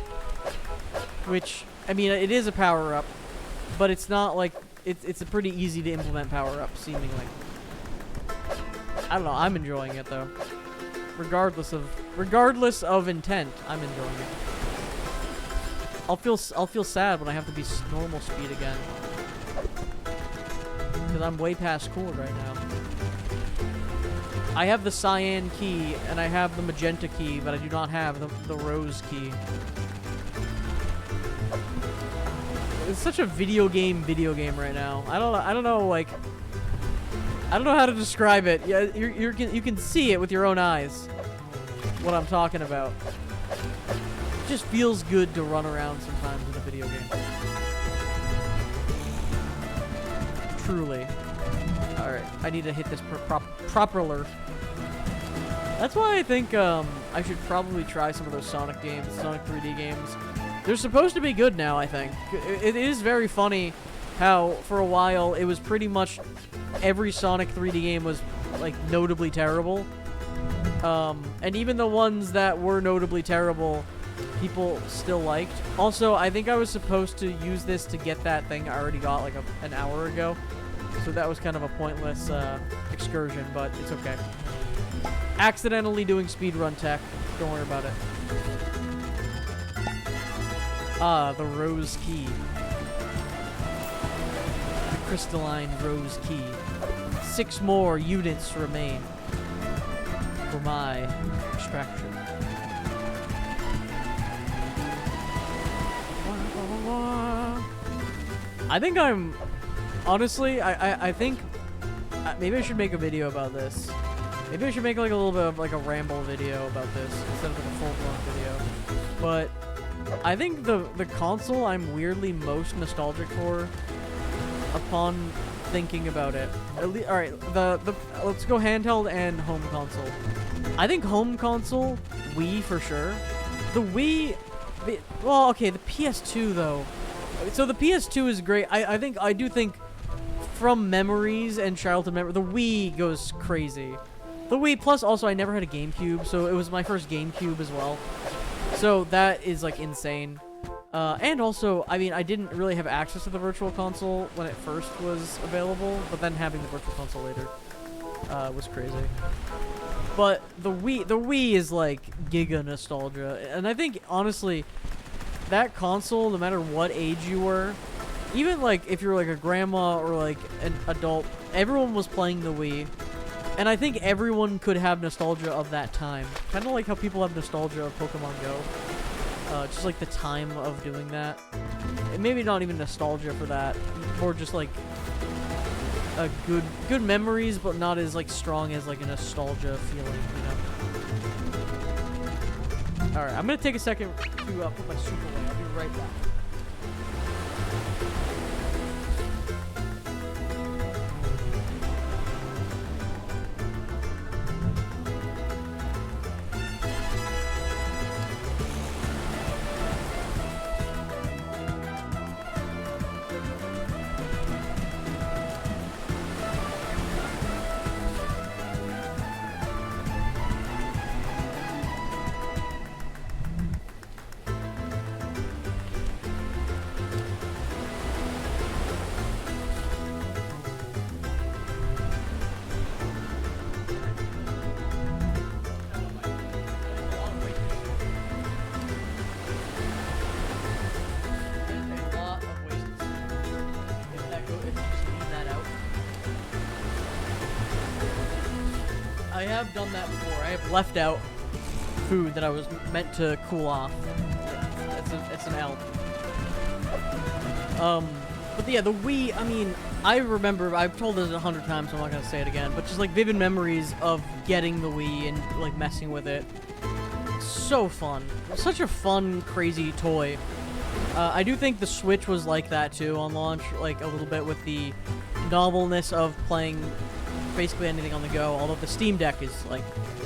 Which, I mean, it is a power up, but it's not like it's a pretty easy to implement power up, seemingly. I don't know. I'm enjoying it though. Regardless of intent, I'm enjoying it. I'll feel sad when I have to be normal speed again. Because I'm way past cool right now. I have the cyan key, and I have the magenta key, but I do not have the rose key. It's such a video game right now. I don't know, like... I don't know how to describe it. Yeah, you can see it with your own eyes. What I'm talking about. It just feels good to run around sometimes in a video game. Truly. Alright, I need to hit this propeller. That's why I think I should probably try some of those Sonic games, Sonic 3D games. They're supposed to be good now, I think. It is very funny how, for a while, it was pretty much every Sonic 3D game was, like, notably terrible. And even the ones that were notably terrible, people still liked. Also, I think I was supposed to use this to get that thing I already got, like, an hour ago. So that was kind of a pointless excursion, but it's okay. Accidentally doing speedrun tech. Don't worry about it. Ah, the rose key. The crystalline rose key. 6 more units remain for my extraction. I think I'm... Honestly, I think... maybe I should make a video about this. Maybe I should make like a little bit of like a ramble video about this instead of like a full-blown video. But I think the console I'm weirdly most nostalgic for upon thinking about it. Alright, let's go handheld and home console. I think home console, Wii for sure. The Wii... well, okay, the PS2 though. So the PS2 is great. I do think from memories and childhood memory, the Wii goes crazy. The Wii, plus also I never had a GameCube, so it was my first GameCube as well. So that is like insane. And also, I mean, I didn't really have access to the Virtual Console when it first was available, but then having the Virtual Console later was crazy. But the Wii is like giga nostalgia, and I think honestly, that console, no matter what age you were, even like if you were like a grandma or like an adult, everyone was playing the Wii. And I think everyone could have nostalgia of that time. Kind of like how people have nostalgia of Pokemon Go. Just like the time of doing that. And maybe not even nostalgia for that. More just like a good memories, but not as like strong as like a nostalgia feeling, you know? Alright, I'm gonna take a second to put my soup away. I'll be right back. I have done that before. I have left out food that I was meant to cool off. It's an L. But yeah, the Wii, I mean, I remember, I've told this 100 times, so I'm not gonna say it again, but just like vivid memories of getting the Wii and like messing with it. So fun. Such a fun, crazy toy. I do think the Switch was like that too on launch, like a little bit with the novelness of playing basically anything on the go, although the Steam Deck is like,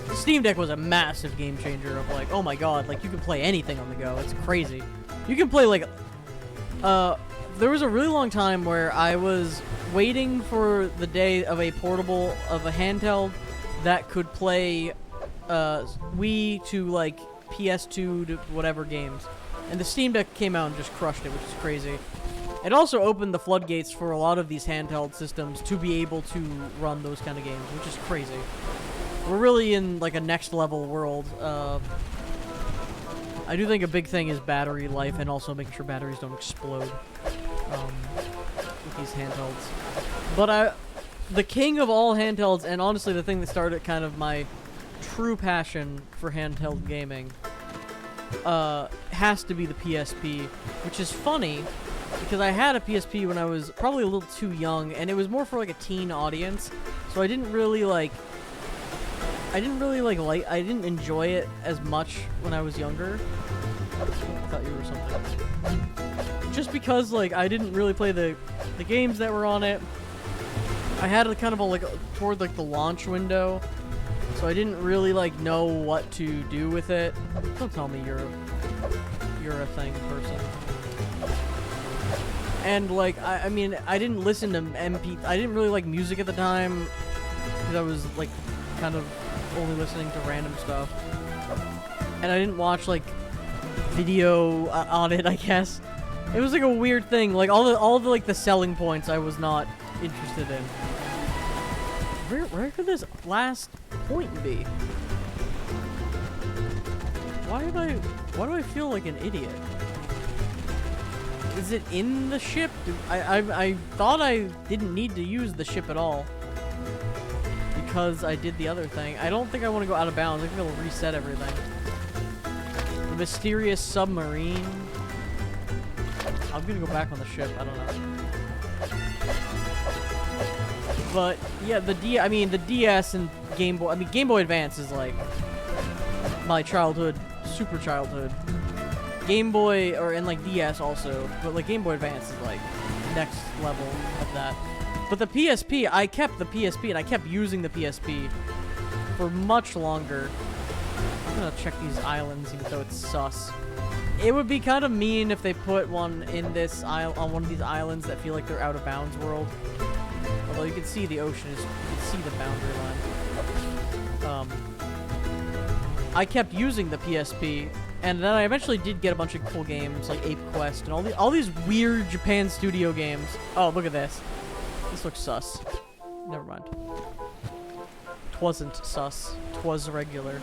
the Steam Deck was a massive game changer of like, oh my god, like you can play anything on the go. It's crazy. You can play like, there was a really long time where I was waiting for the day of a portable, of a handheld that could play Wii to like PS2 to whatever games. And the Steam Deck came out and just crushed it, which is crazy. It also opened the floodgates for a lot of these handheld systems to be able to run those kind of games, which is crazy. We're really in like a next level world. I do think a big thing is battery life and also making sure batteries don't explode with these handhelds. But the king of all handhelds, and honestly the thing that started kind of my true passion for handheld gaming, has to be the PSP, which is funny because I had a PSP when I was probably a little too young, and it was more for like a teen audience, so I didn't enjoy it as much when I was younger. I thought you were something. Just because like I didn't really play the games that were on it. I had a kind of a like toward like the launch window, so I didn't really like know what to do with it. Don't tell me you're a thing person. And like I mean I didn't listen to I didn't really like music at the time because I was like kind of only listening to random stuff, and I didn't watch like video on it. I guess it was like a weird thing. Like all the like the selling points I was not interested in. Where could this last point be? Why do I feel like an idiot? Is it in the ship? I thought I didn't need to use the ship at all because I did the other thing. I don't think I want to go out of bounds. I think it'll reset everything. The mysterious submarine. I'm gonna go back on the ship. I don't know. But yeah, the DS and Game Boy. I mean, Game Boy Advance is like my childhood, super childhood. Game Boy and like DS also, but like Game Boy Advance is like next level of that. But the PSP, I kept the PSP and I kept using the PSP for much longer. I'm gonna check these islands even though it's sus. It would be kind of mean if they put one in this on one of these islands that feel like they're out of bounds world. Although you can see the ocean you can see the boundary line. I kept using the PSP, and then I eventually did get a bunch of cool games like Ape Quest and all these weird Japan Studio games. Oh, look at this. This looks sus. Never mind. Twasn't sus. Twas regular.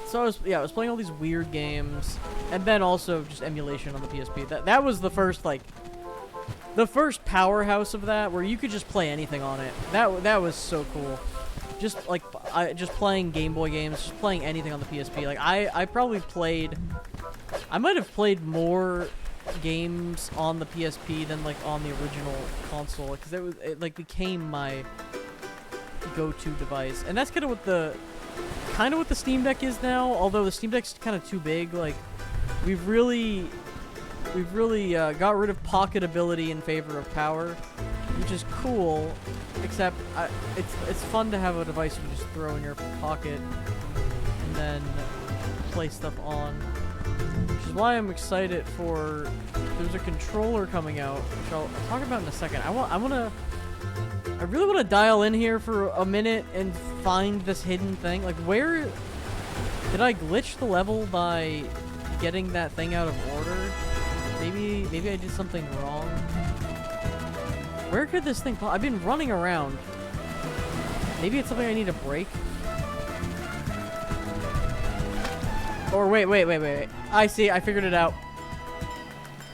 So I was playing all these weird games, and then also just emulation on the PSP. That was the first the first powerhouse of that, where you could just play anything on it. That was so cool. Just just playing Game Boy games, just playing anything on the PSP. Like I probably played, I might have played more games on the PSP than like on the original console, because it like became my go-to device. And that's kind of what the Steam Deck is now. Although the Steam Deck's kind of too big. Like we've really got rid of pocketability in favor of power, which is cool. Except it's fun to have a device you can just throw in your pocket and then play stuff on. Which is why I'm excited for. There's a controller coming out, which I'll talk about in a second. I really want to dial in here for a minute and find this hidden thing. Like, where did I glitch the level by getting that thing out of order? Maybe I did something wrong. Where could this thing I've been running around. Maybe it's something I need to break. Or wait. I see, I figured it out.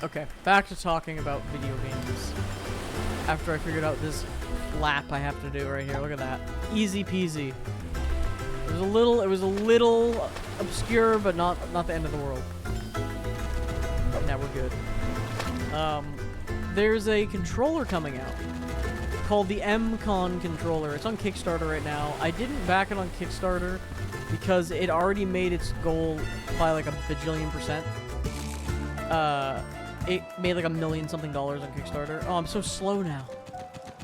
Okay, back to talking about video games. After I figured out this lap I have to do right here. Look at that. Easy peasy. It was a little obscure, but not the end of the world. Now we're good. There's a controller coming out called the M-Con controller. It's on Kickstarter right now. I didn't back it on Kickstarter because it already made its goal by like a bajillion %. It made like $1 million something on Kickstarter. Oh, I'm so slow now.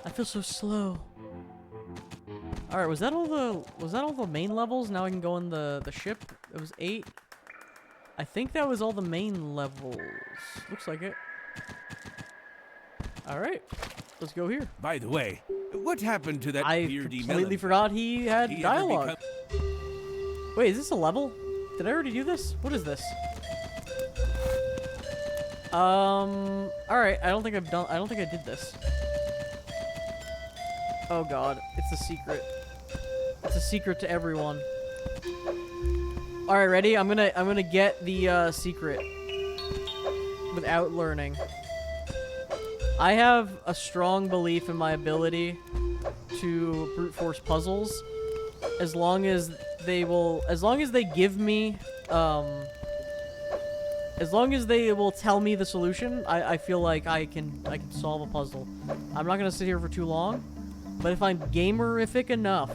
I feel so slow. All right, was that all the main levels? Now I can go in the ship. It was 8. I think that was all the main levels. Looks like it. All right, let's go here. By the way, what happened to that I beardy completely melon? forgot he had He ever dialogue. Wait, is this a level? Did I already do this? What is this? All right. I don't think I did this. Oh God, it's a secret. It's a secret to everyone. All right, ready? I'm gonna get the secret without learning. I have a strong belief in my ability to brute force puzzles, as long as they give me, as long as they will tell me the solution. I feel like I can solve a puzzle. I'm not gonna sit here for too long, but if I'm gamerific enough,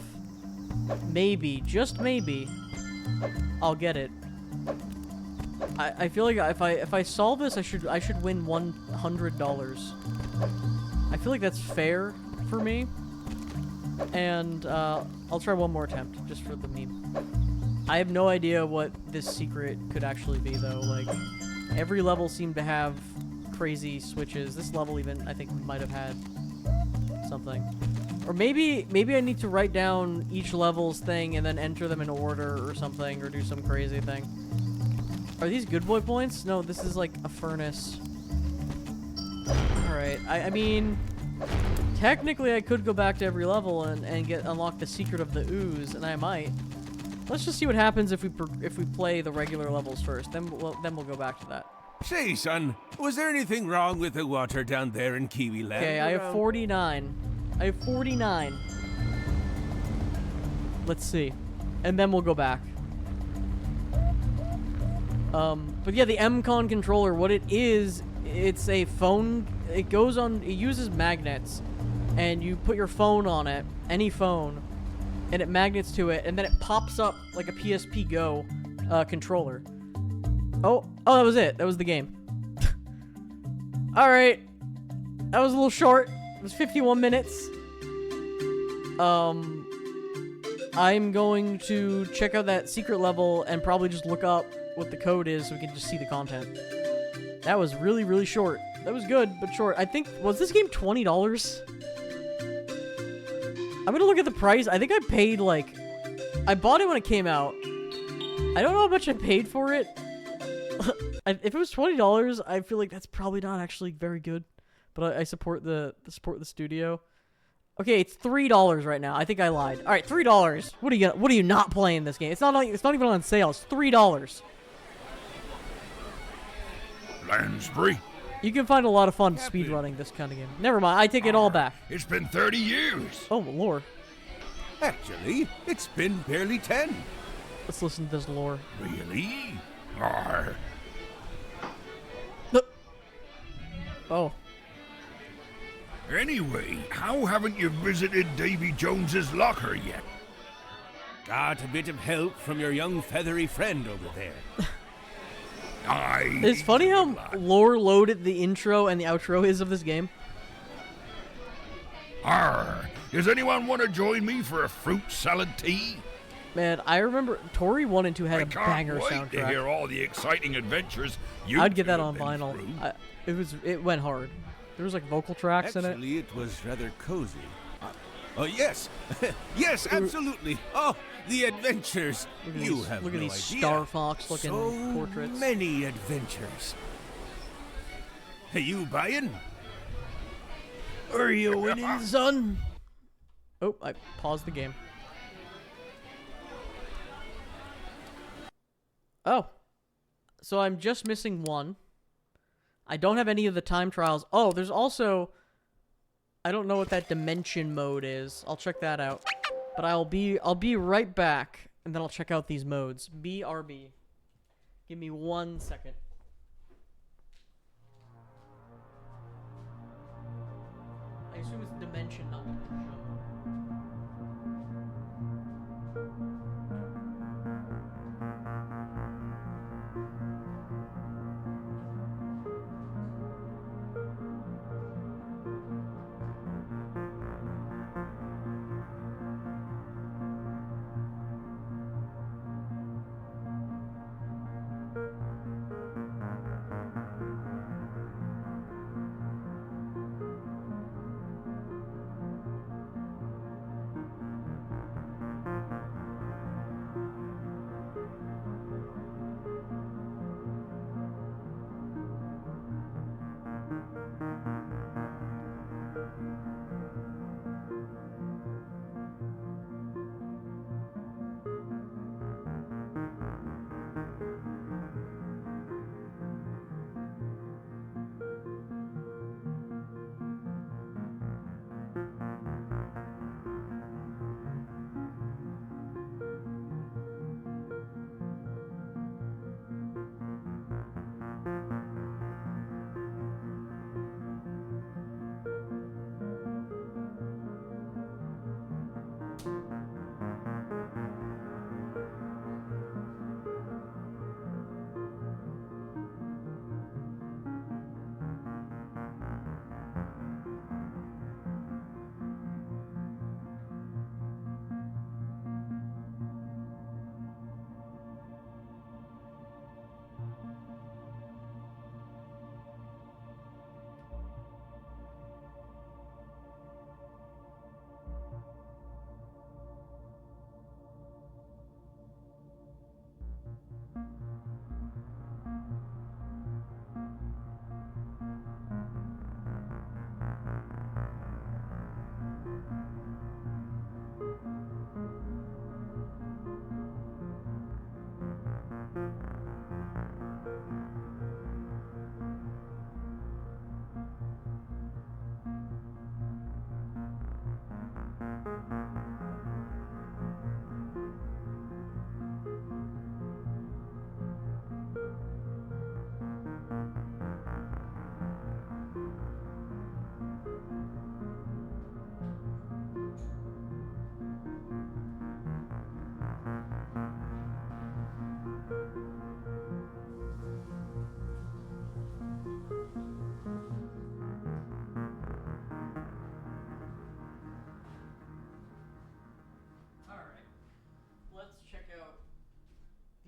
maybe, just maybe, I'll get it. I feel like if I solve this, I should win $100. I feel like that's fair for me. And I'll try one more attempt just for the meme. I have no idea what this secret could actually be though. Like, every level seemed to have crazy switches. This level even, I think, might have had something. Or maybe I need to write down each level's thing and then enter them in order or something, or do some crazy thing. Are these good boy points? No, this is like a furnace. Alright, I mean, technically I could go back to every level and unlock the secret of the ooze, and I might. Let's just see what happens if we play the regular levels first. Then we'll go back to that. Say, son, was there anything wrong with the water down there in Kiwi Land? Okay, I have 49. I have 49. Let's see. And then we'll go back. But yeah, the MCON controller, what it is, it's a phone. It uses magnets, and you put your phone on it, any phone, and it magnets to it, and then it pops up like a PSP Go controller. Oh, that was it. That was the game. Alright. That was a little short. It was 51 minutes. I'm going to check out that secret level and probably just look up what the code is so we can just see the content. That was really, really short. That was good, but short. I think, was this game $20? I'm gonna look at the price. I think I paid, like, I bought it when it came out. I don't know how much I paid for it. If it was $20, I feel like that's probably not actually very good. But I support the studio. Okay, it's $3 right now. I think I lied. All right, $3. What are you not playing this game? It's not even on sale. It's $3. Lansbury? You can find a lot of fun speedrunning this kind of game. Never mind, I take it all back. It's been 30 years. Oh, lore. Actually, it's been barely 10. Let's listen to this lore. Really? Arr. Oh. Anyway, how haven't you visited Davy Jones's locker yet? Got a bit of help from your young feathery friend over there. It's funny how lore loaded the intro and the outro is of this game. Arr. Does anyone want to join me for a fruit salad tea? Man, I remember Tori 1 and 2 had a banger I can't wait to hear soundtrack. all the exciting adventures you I'd get that two on have been vinyl. through. It went hard. There was like vocal tracks in it. Actually, it was rather cozy. Oh, yes. Yes, absolutely. Oh, the adventures. Look at these Star Fox looking so portraits. Many adventures. Hey, you buying? Are you winning, son? Oh, I paused the game. Oh. So I'm just missing one. I don't have any of the time trials. Oh, there's also... I don't know what that dimension mode is. I'll check that out. But I'll be right back, and then I'll check out these modes. BRB. Give me 1 second. I assume it's dimension, not dimension.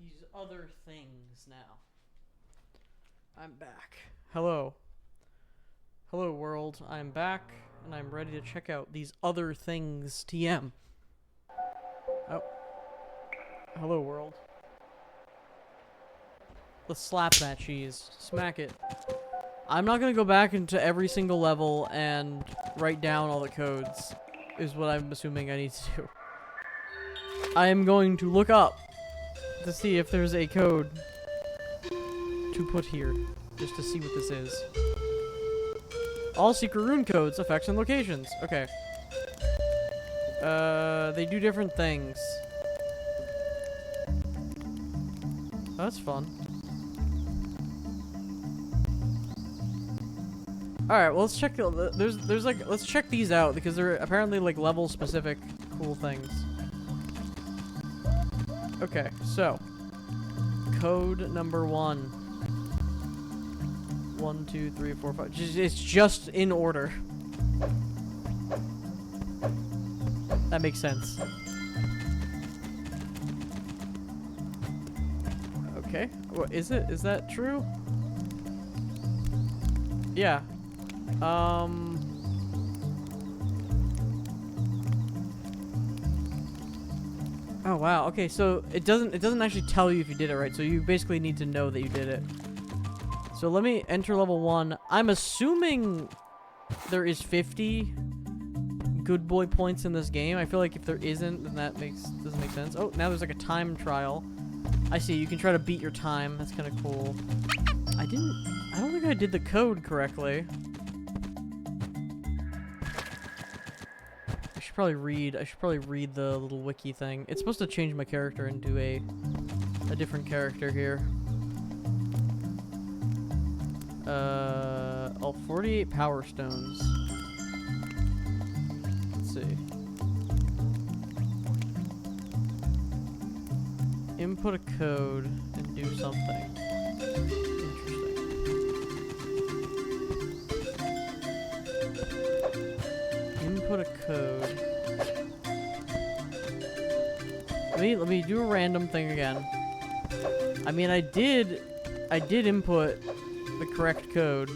these other things now. I'm back. Hello. Hello, world. I'm back, and I'm ready to check out these other things TM. Oh. Hello, world. Let's slap that cheese. Smack it. I'm not gonna go back into every single level and write down all the codes, is what I'm assuming I need to do. I am going to look up to see if there's a code to put here, just to see what this is. All secret rune codes, effects, and locations. Okay. They do different things. Oh, that's fun. All right, well, let's check. There's like, let's check these out because they're apparently like level specific cool things. Okay, so code number 1. 1, 2, 3, 4, 5. It's just in order. That makes sense. Okay. What is it? Is that true? Yeah. Oh wow. Okay, so it doesn't actually tell you if you did it right. So you basically need to know that you did it. So let me enter level 1. I'm assuming there is 50 good boy points in this game. I feel like if there isn't, then that doesn't make sense. Oh, now there's like a time trial. I see. You can try to beat your time. That's kind of cool. I don't think I did the code correctly. I should probably read the little wiki thing. It's supposed to change my character into a different character here. 48 power stones. Let's see. Input a code and do something. Interesting. Input a code. Let me do a random thing again. I mean, I did input the correct code.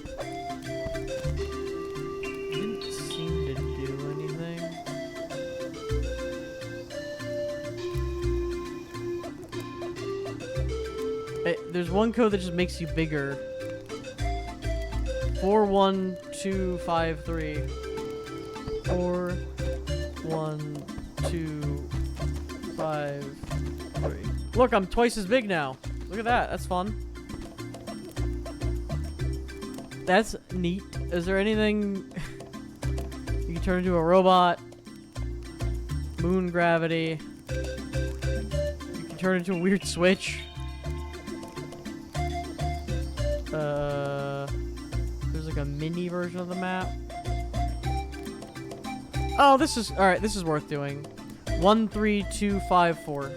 Didn't seem to do anything. There's one code that just makes you bigger. 41253. 41253. Look, I'm twice as big now. Look at that. That's fun. That's neat. Is there anything you can turn into a robot? Moon gravity. You can turn into a weird switch. There's like a mini version of the map. Oh, this is alright. This is worth doing. 13254.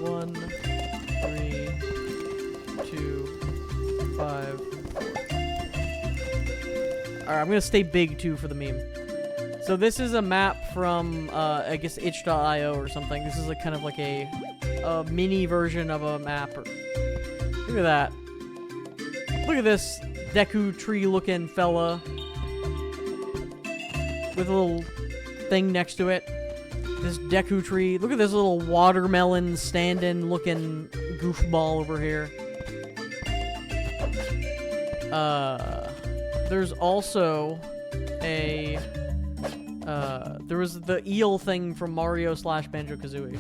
1, 3, 2, 5. Alright, I'm gonna stay big too for the meme. So this is a map from I guess itch.io or something. This is like kind of like a mini version of a map. Look at that. Look at this Deku tree looking fella with a little thing next to it. This Deku tree. Look at this little watermelon stand-in looking goofball over here. There's also a there was the eel thing from Mario / Banjo-Kazooie.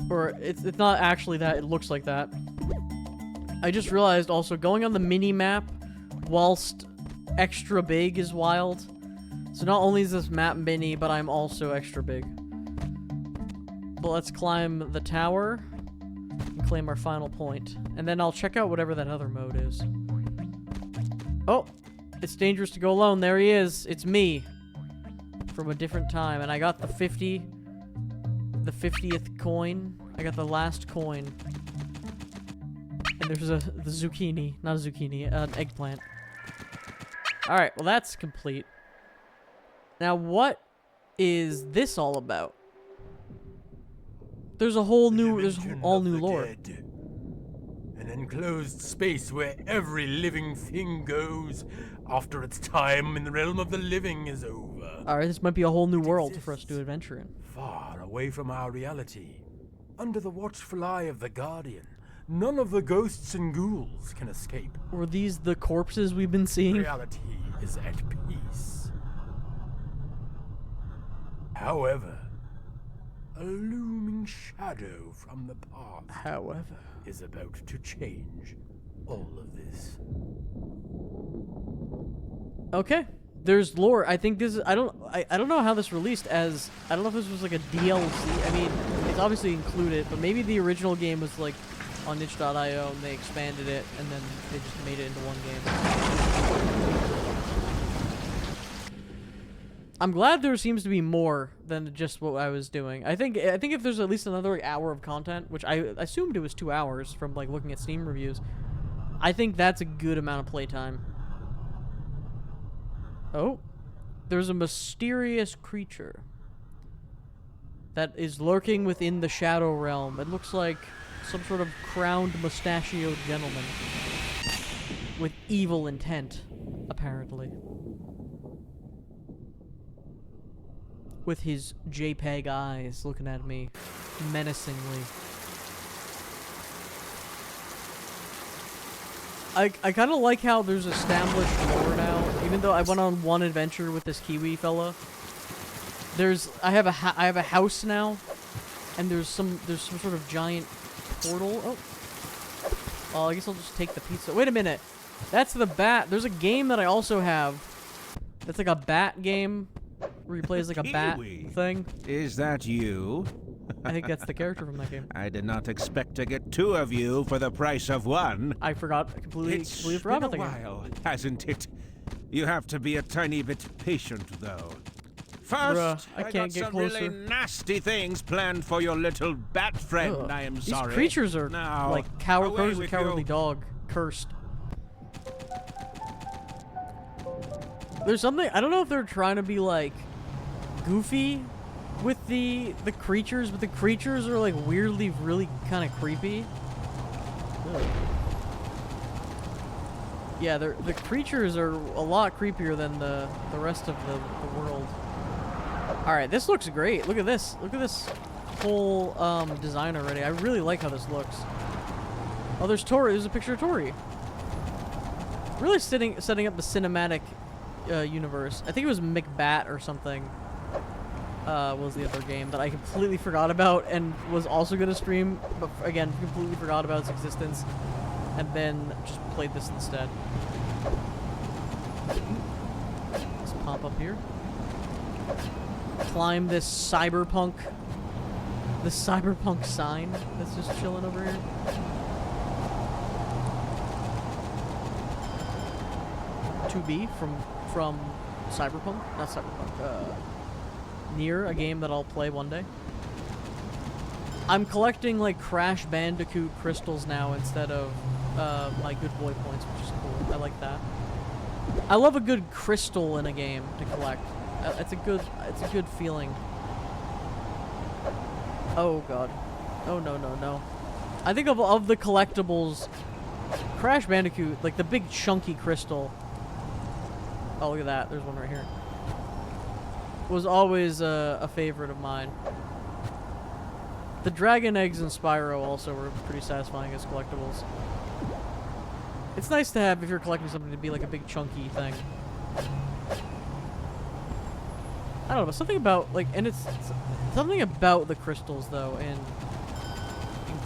Or it's not actually that, it looks like that. I just realized also going on the mini map whilst extra big is wild. So not only is this map mini, but I'm also extra big. But let's climb the tower and claim our final point. And then I'll check out whatever that other mode is. Oh, it's dangerous to go alone. There he is. It's me from a different time. And I got the 50th coin. I got the last coin. And there's the zucchini. Not a zucchini, an eggplant. Alright, well that's complete. Now what is this all about? There's a whole new, Dimension all of new the lore. dead. An enclosed space where every living thing goes after its time in the realm of the living is over. All right, this might be a whole new world for us to adventure in. Far away from our reality, under the watchful eye of the Guardian, none of the ghosts and ghouls can escape. Were these the corpses we've been seeing? Reality is at peace. However, a looming shadow from the past However. is about to change all of this. Okay. There's lore. I think this is, I don't know how this released as, I don't know if this was like a DLC. I mean, it's obviously included, but maybe the original game was like on itch.io and they expanded it and then they just made it into one game. I'm glad there seems to be more than just what I was doing. I think if there's at least another like, hour of content, which I assumed it was 2 hours from like looking at Steam reviews, I think that's a good amount of playtime. Oh, there's a mysterious creature that is lurking within the Shadow Realm. It looks like some sort of crowned mustachioed gentleman with evil intent, apparently. With his JPEG eyes looking at me menacingly. I kind of like how there's established lore now. Even though I went on one adventure with this Kiwi fella, I have a house now, and there's some sort of giant portal. Oh, I guess I'll just take the pizza. Wait a minute, that's the bat. There's a game that I also have. That's like a bat game where he plays like a bat Kiwi. thing. Is that you? I think that's the character from that game. I did not expect to get two of you for the price of one. I forgot completely forgot about It's been the a game. while, hasn't it? You have to be a tiny bit patient, though. First, Bruh, I got can't get some closer. really nasty things planned for your little bat friend. Ugh. I am These sorry. creatures are Now, like away crows a with cowardly you. dog, cursed. There's something, I don't know if they're trying to be like goofy with the creatures, but the creatures are like weirdly really kind of creepy. Ugh. Yeah, the creatures are a lot creepier than the rest of the world. All right, this looks great. Look at this. Look at this whole design already. I really like how this looks. Oh, there's Tori. There's a picture of Tori. Really setting up the cinematic universe. I think it was McBat or something. Was the other game that I completely forgot about and was also gonna stream, but again completely forgot about its existence, and then just played this instead. Let's pop up here. Climb this cyberpunk sign that's just chilling over here. To be from Cyberpunk, not Cyberpunk. Near, a game that I'll play one day. I'm collecting like Crash Bandicoot crystals now instead of my good boy points, which is cool. I like that. I love a good crystal in a game to collect. It's a good feeling. Oh god. Oh no. I think of the collectibles, Crash Bandicoot, like the big chunky crystal. Oh, look at that. There's one right here. Was always a favorite of mine. The dragon eggs in Spyro also were pretty satisfying as collectibles. It's nice to have, if you're collecting something, to be like a big chunky thing. I don't know, something about like, and it's something about the crystals though in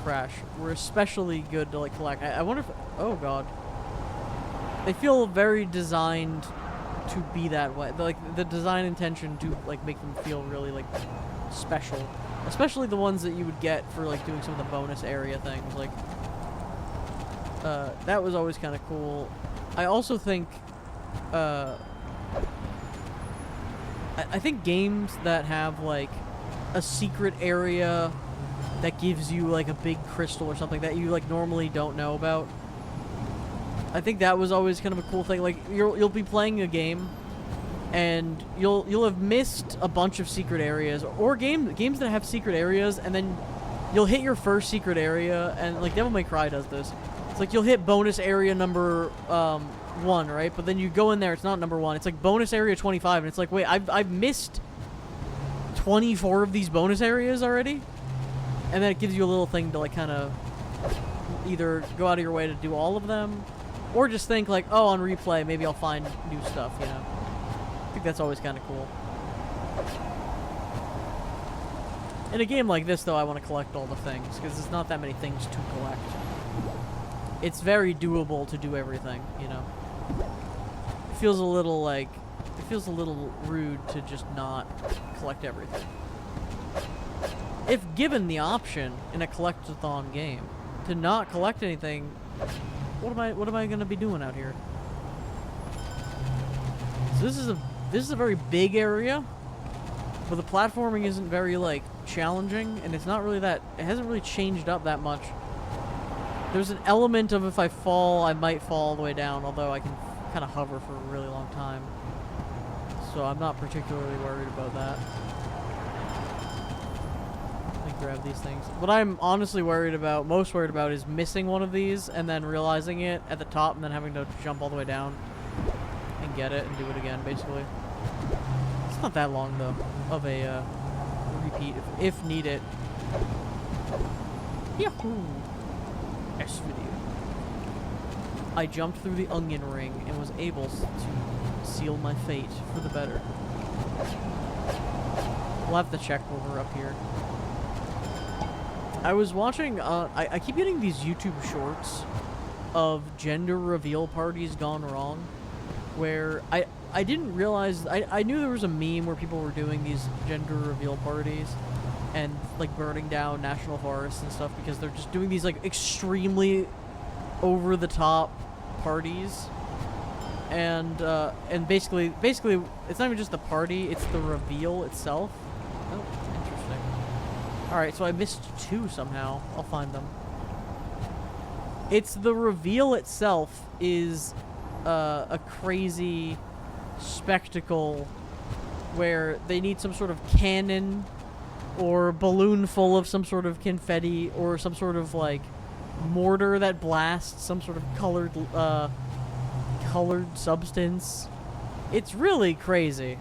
Crash were especially good to like collect. I wonder if, oh god, they feel very designed to be that way. Like the design intention to like make them feel really like special, especially the ones that you would get for like doing some of the bonus area things. Like that was always kind of cool. I also think I think games that have like a secret area that gives you like a big crystal or something that you like normally don't know about, I think that was always kind of a cool thing. Like you'll be playing a game, and you'll have missed a bunch of secret areas, or games that have secret areas, and then you'll hit your first secret area, and like Devil May Cry does this. It's like you'll hit bonus area number 1, right? But then you go in there, it's not number 1. It's like bonus area 25, and it's like, wait, I've missed 24 of these bonus areas already, and then it gives you a little thing to like kind of either go out of your way to do all of them, or just think like, oh, on replay, maybe I'll find new stuff, you know? I think that's always kind of cool. In a game like this, though, I want to collect all the things, because there's not that many things to collect. It's very doable to do everything, you know? It feels a little like... It feels a little rude to just not collect everything. If given the option in a collect-a-thon game to not collect anything, what am I gonna be doing out here? So this is a very big area, but the platforming isn't very like challenging, and it's not really that, it hasn't really changed up that much. There's an element of if I fall, I might fall all the way down, although I can kind of hover for a really long time. So I'm not particularly worried about that. Let me grab these things. What I'm honestly most worried about is missing one of these and then realizing it at the top and then having to jump all the way down and get it and do it again, basically. It's not that long, though, of a repeat if needed. Yahoo! S video. I jumped through the onion ring and was able to seal my fate for the better. We'll have to check when we're up here. I was watching, I keep getting these YouTube shorts of gender reveal parties gone wrong, where I didn't realize, I knew there was a meme where people were doing these gender reveal parties and like burning down national forests and stuff because they're just doing these like extremely over the top parties, and basically it's not even just the party, it's the reveal itself. Oh, interesting. Alright, so I missed 2 somehow. I'll find them. It's the reveal itself is a crazy spectacle where they need some sort of cannon or balloon full of some sort of confetti or some sort of like mortar that blasts some sort of colored substance. It's really crazy,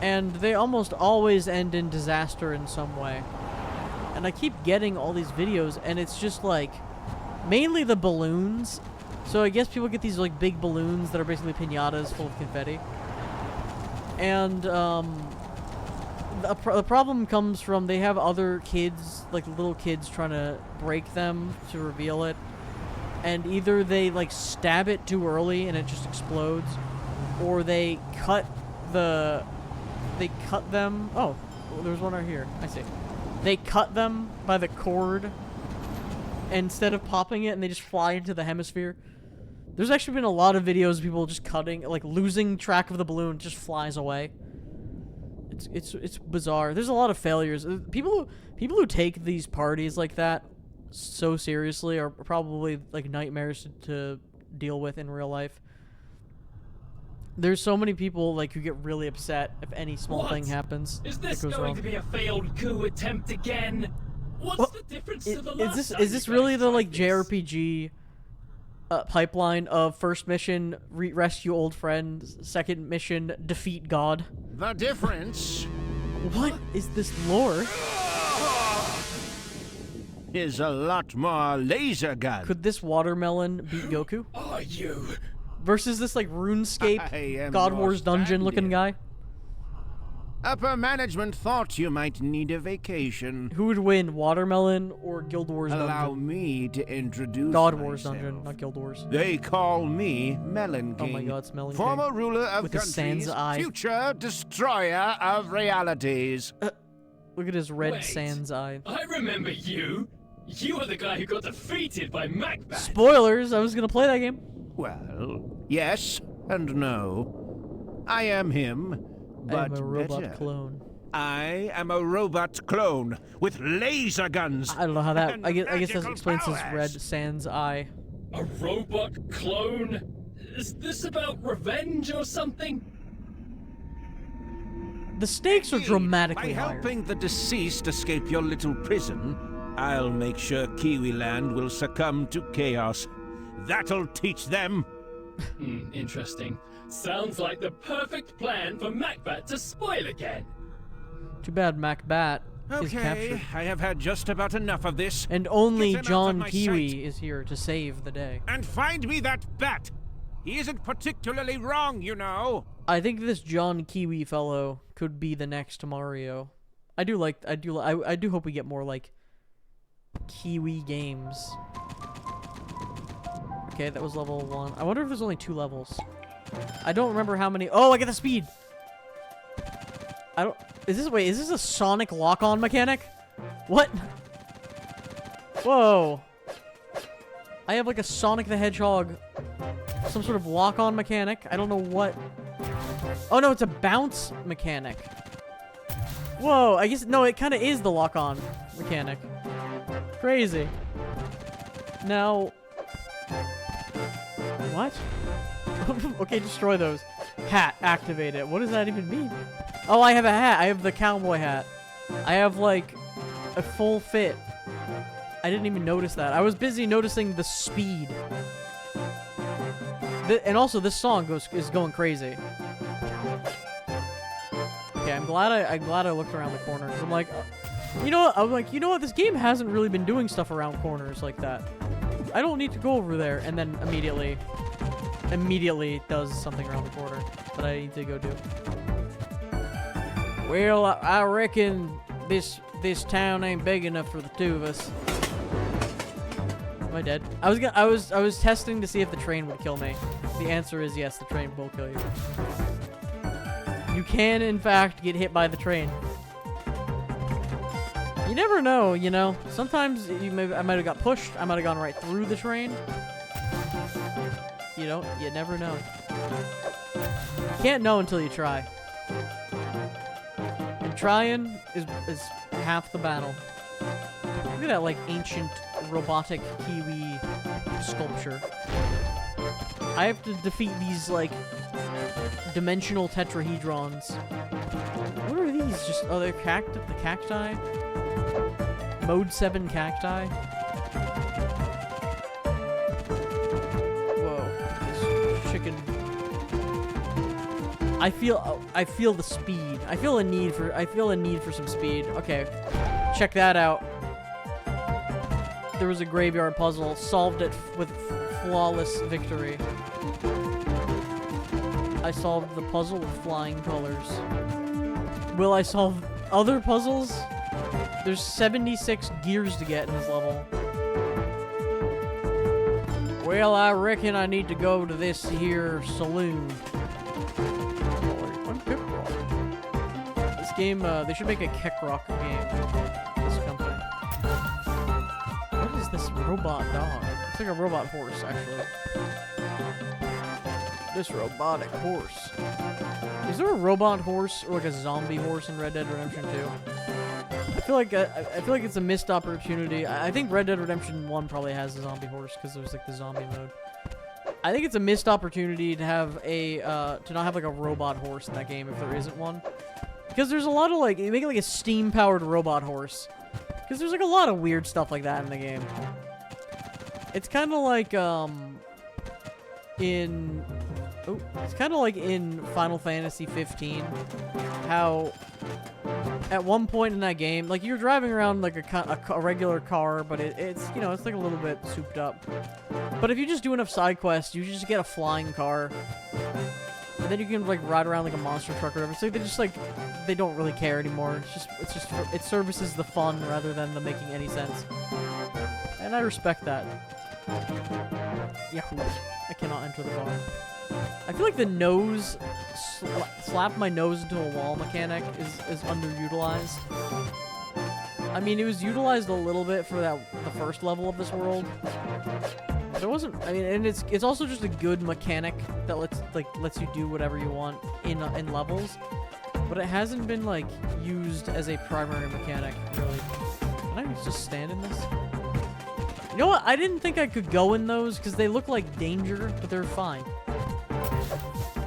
and they almost always end in disaster in some way. And I keep getting all these videos, and it's just like mainly the balloons. So I guess people get these like big balloons that are basically piñatas full of confetti, and the problem comes from they have other kids, like little kids, trying to break them to reveal it, and either they like stab it too early and it just explodes, or they cut them. Oh, there's one right here. I see. They cut them by the cord instead of popping it, and they just fly into the hemisphere. There's actually been a lot of videos of people just cutting, like losing track of the balloon, just flies away. It's bizarre. There's a lot of failures. People who take these parties like that so seriously are probably like nightmares to deal with in real life. There's so many people like who get really upset if any small thing happens. Is this that goes going wrong. to be a failed coup attempt again? What's the difference to the last time Is this you really guys the tried like this? JRPG pipeline of first mission rescue old friend, second mission defeat God? The difference What is this lore? is a lot more laser gun. Could this watermelon beat Goku? Are you? Versus this like I RuneScape am God your Wars dungeon looking stand-in. guy? Upper management thought you might need a vacation. Who would win, Watermelon or Guild Wars Allow dungeon? me to introduce God Wars myself. dungeon, not Guild Wars. They call me Melon Oh King. my God, it's Melon Former King. ruler of With his countries, Sans eye. future destroyer of realities. Look at his red Wait. Sans eye. I remember you. You were the guy who got defeated by Macbeth. Spoilers, I was gonna play that game. Well, yes and no. I am him, but I am a robot better. clone. I am a robot clone with laser guns. I don't know how that, and I guess that magical explains his powers. red Sans eye. A robot clone? Is this about revenge or something? The stakes are Indeed, dramatically by higher. helping the deceased escape your little prison, I'll make sure Kiwi Land will succumb to chaos. That'll teach them. Interesting. Sounds like the perfect plan for Macbat to spoil again. Too bad Macbat is Okay, captured. I have had just about enough of this. And only Get him out of John my Kiwi sight. is here to save the day. And find me that bat. He isn't particularly wrong, you know. I think this John Kiwi fellow could be the next Mario. I do hope we get more like Kiwi games. Okay, that was level 1. I wonder if there's only 2 levels. I don't remember how many. Oh, I get the speed. Is this a Sonic lock-on mechanic? What? Whoa. I have like a Sonic the Hedgehog, some sort of lock-on mechanic. I don't know what. Oh no, it's a bounce mechanic. Whoa, I guess, no, it kind of is the lock-on mechanic. Crazy. Now, what? Okay, destroy those. Hat, activate it. What does that even mean? Oh, I have a hat. I have the cowboy hat. I have, like, a full fit. I didn't even notice that. I was busy noticing the speed. And also, this song is going crazy. Okay, I'm glad I looked around the corner, because I'm like, you know what? I'm like, you know what? This game hasn't really been doing stuff around corners like that. I don't need to go over there, and then immediately does something around the corner that I need to go do. Well, I reckon this town ain't big enough for the two of us. Am I dead? I was testing to see if the train would kill me. The answer is yes, the train will kill you. You can, in fact, get hit by the train. You never know, you know. Sometimes I might have got pushed. I might have gone right through the train. You never know. You can't know until you try. And trying is half the battle. Look at that, like, ancient robotic Kiwi sculpture. I have to defeat these, like, dimensional tetrahedrons. What are these? Just, oh, they're the cacti? Mode 7 cacti? Whoa. This chicken. I feel the speed. I feel a need for some speed. Okay. Check that out. There was a graveyard puzzle. Solved it with flawless victory. I solved the puzzle with flying colors. Will I solve other puzzles? There's 76 gears to get in this level. Well, I reckon I need to go to this here saloon. This game, they should make a Keck-Rock game. This company. What is this robot dog? It's like a robot horse, actually. This robotic horse. Is there a robot horse or like a zombie horse in Red Dead Redemption 2? I feel like it's a missed opportunity. I think Red Dead Redemption 1 probably has a zombie horse because there's like the zombie mode. I think it's a missed opportunity to have to not have like a robot horse in that game if there isn't one. Because there's a lot of like, you make it like a steam-powered robot horse. Because there's like a lot of weird stuff like that in the game. It's kind of like it's kind of like in Final Fantasy 15, how at one point in that game, like you're driving around like a regular car, but it's you know, it's like a little bit souped up. But if you just do enough side quests, you just get a flying car, and then you can like ride around like a monster truck or whatever. So they just like they don't really care anymore. It services the fun rather than the making any sense, and I respect that. Yahoo! I cannot enter the bar. I feel like the nose, slap my nose into a wall mechanic is underutilized. I mean, it was utilized a little bit for the first level of this world. But it wasn't, I mean, and it's also just a good mechanic that lets you do whatever you want in levels. But it hasn't been, like, used as a primary mechanic, really. Can I just stand in this? You know what? I didn't think I could go in those because they look like danger, but they're fine.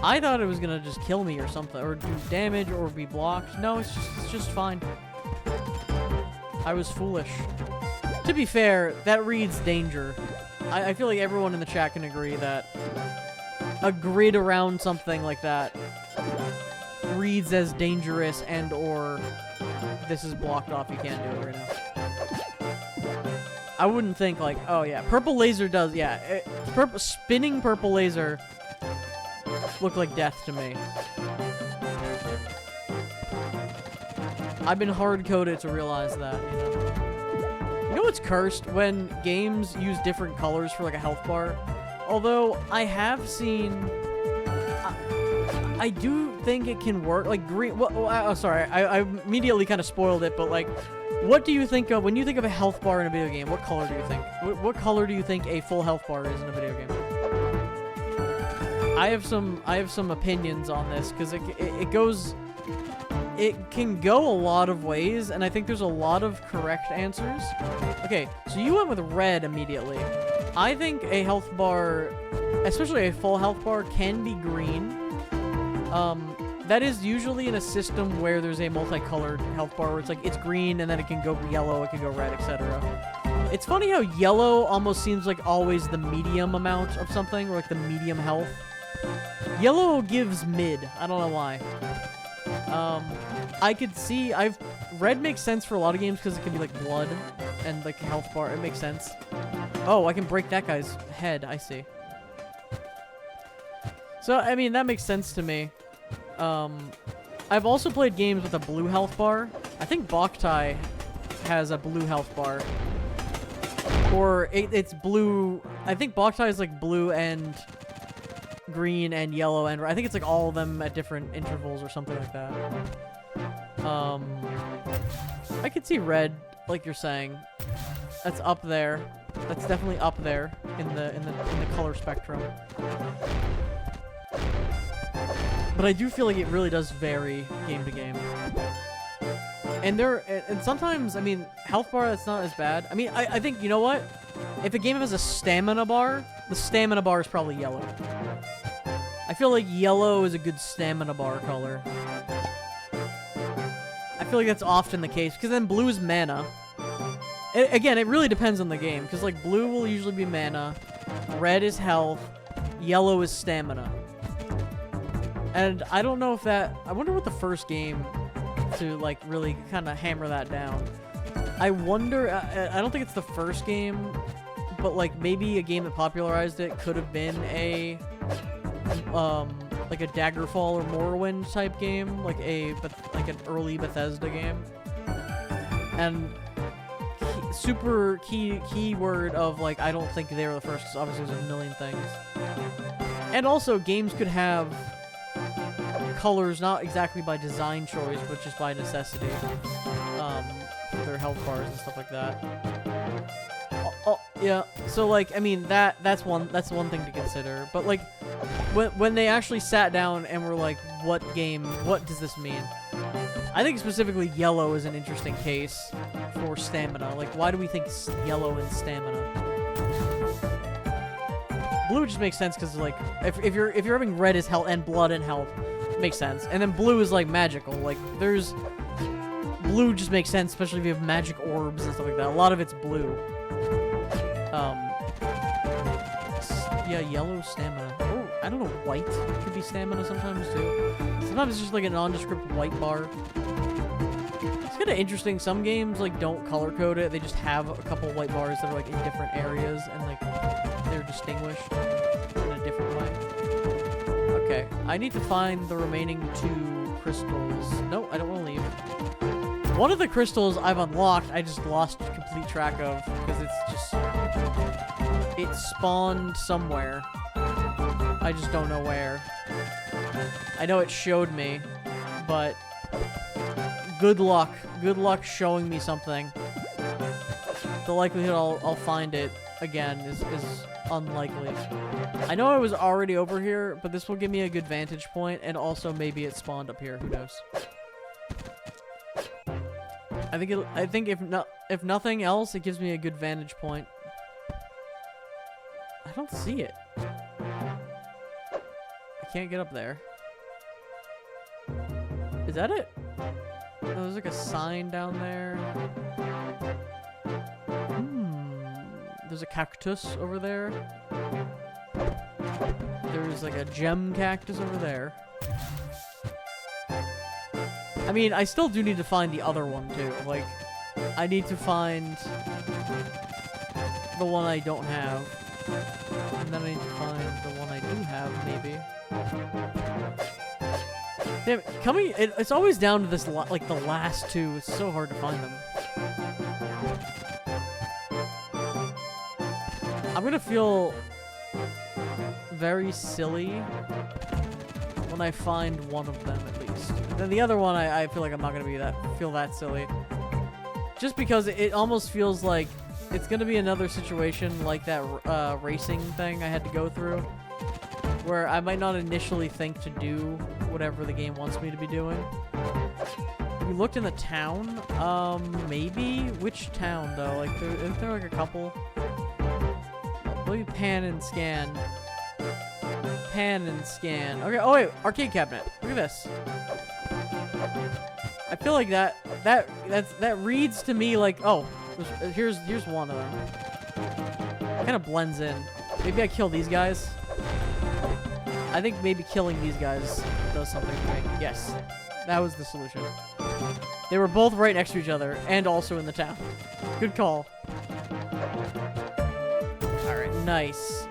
I thought it was gonna just kill me or something, or do damage, or be blocked. No, it's just fine. I was foolish. To be fair, that reads danger. I feel like everyone in the chat can agree that a grid around something like that reads as dangerous and or this is blocked off, you can't do it right now. I wouldn't think like, oh yeah, purple laser does, yeah. Spinning purple laser look like death to me. I've been hard-coded to realize that, you know. You know what's cursed? When games use different colors for like a health bar. Although I have seen, I do think it can work. Like green. Well, oh, sorry, I immediately kind of spoiled it. But like, what do you think of when you think of a health bar in a video game? What color do you think? What color do you think a full health bar is in a video game? I have some opinions on this because it can go a lot of ways, and I think there's a lot of correct answers. Okay, so you went with red immediately. I think a health bar, especially a full health bar, can be green. That is usually in a system where there's a multicolored health bar, where it's like, it's green, and then it can go yellow, it can go red, etc. It's funny how yellow almost seems like always the medium amount of something, or like the medium health. Yellow gives mid. I don't know why. I could see, red makes sense for a lot of games because it can be like blood and like health bar. It makes sense. Oh, I can break that guy's head. I see. So, I mean, that makes sense to me. I've also played games with a blue health bar. I think Boktai has a blue health bar. Or it's blue. I think Boktai is like blue and green and yellow, and I think it's like all of them at different intervals or something like that. I could see red, like you're saying. That's up there. That's definitely up there in the color spectrum. But I do feel like it really does vary game to game. And sometimes, I mean, health bar, that's not as bad. I mean, I think, you know what? If a game has a stamina bar, the stamina bar is probably yellow. I feel like yellow is a good stamina bar color. I feel like that's often the case, because then blue is mana. Again, it really depends on the game, because like blue will usually be mana, red is health, yellow is stamina. And I don't know if that... I wonder what the first game to like really kind of hammer that down. I wonder... I don't think it's the first game, but like maybe a game that popularized it could have been a... like a Daggerfall or Morrowind type game, like an early Bethesda game. And super keyword of like, I don't think they were the first, because obviously there's a million things. And also games could have colors not exactly by design choice, but just by necessity. For their health bars and stuff like that. Yeah. So like, I mean, that's one thing to consider. But like, when they actually sat down and were like, what does this mean? I think specifically yellow is an interesting case for stamina. Like, why do we think yellow and stamina? Blue just makes sense because like, if you're having red as health and blood and health, it makes sense. And then blue is like magical. Like, blue just makes sense, especially if you have magic orbs and stuff like that. A lot of it's blue. Yeah, yellow stamina. Oh, I don't know, white could be stamina sometimes too. Sometimes it's just like a nondescript white bar. It's kind of interesting. Some games like don't color code it. They just have a couple white bars that are like in different areas and like they're distinguished in a different way. Okay, I need to find the remaining 2 crystals. No, I don't want to leave. One of the crystals I've unlocked, I just lost complete track of because it's just... It spawned somewhere. I just don't know where. I know it showed me, but good luck. Good luck showing me something. The likelihood I'll find it again is unlikely. I know I was already over here, but this will give me a good vantage point, and also maybe it spawned up here. Who knows? I think if nothing else, it gives me a good vantage point. I don't see it. I can't get up there. Is that it? Oh, there's like a sign down there. There's a cactus over there. There's like a gem cactus over there. I mean, I still do need to find the other one too. Like, I need to find the one I don't have. And then I need to find the one I do have, maybe. Damn, it's always down to this, like, the last two. It's so hard to find them. I'm gonna feel very silly when I find one of them, at least. Then the other one, I feel like I'm not gonna feel that silly. Just because it almost feels like it's gonna be another situation like that racing thing I had to go through, where I might not initially think to do whatever the game wants me to be doing. We looked in the town, maybe? Which town, though? Like, isn't there like a couple? Let me pan and scan. Pan and scan. Okay, oh wait, arcade cabinet. Look at this. I feel like that reads to me like, oh, here's one of them. Kind of blends in. Maybe I kill these guys. I think maybe killing these guys does something for me. Yes, that was the solution. They were both right next to each other and also in the town. Good call. Alright, nice.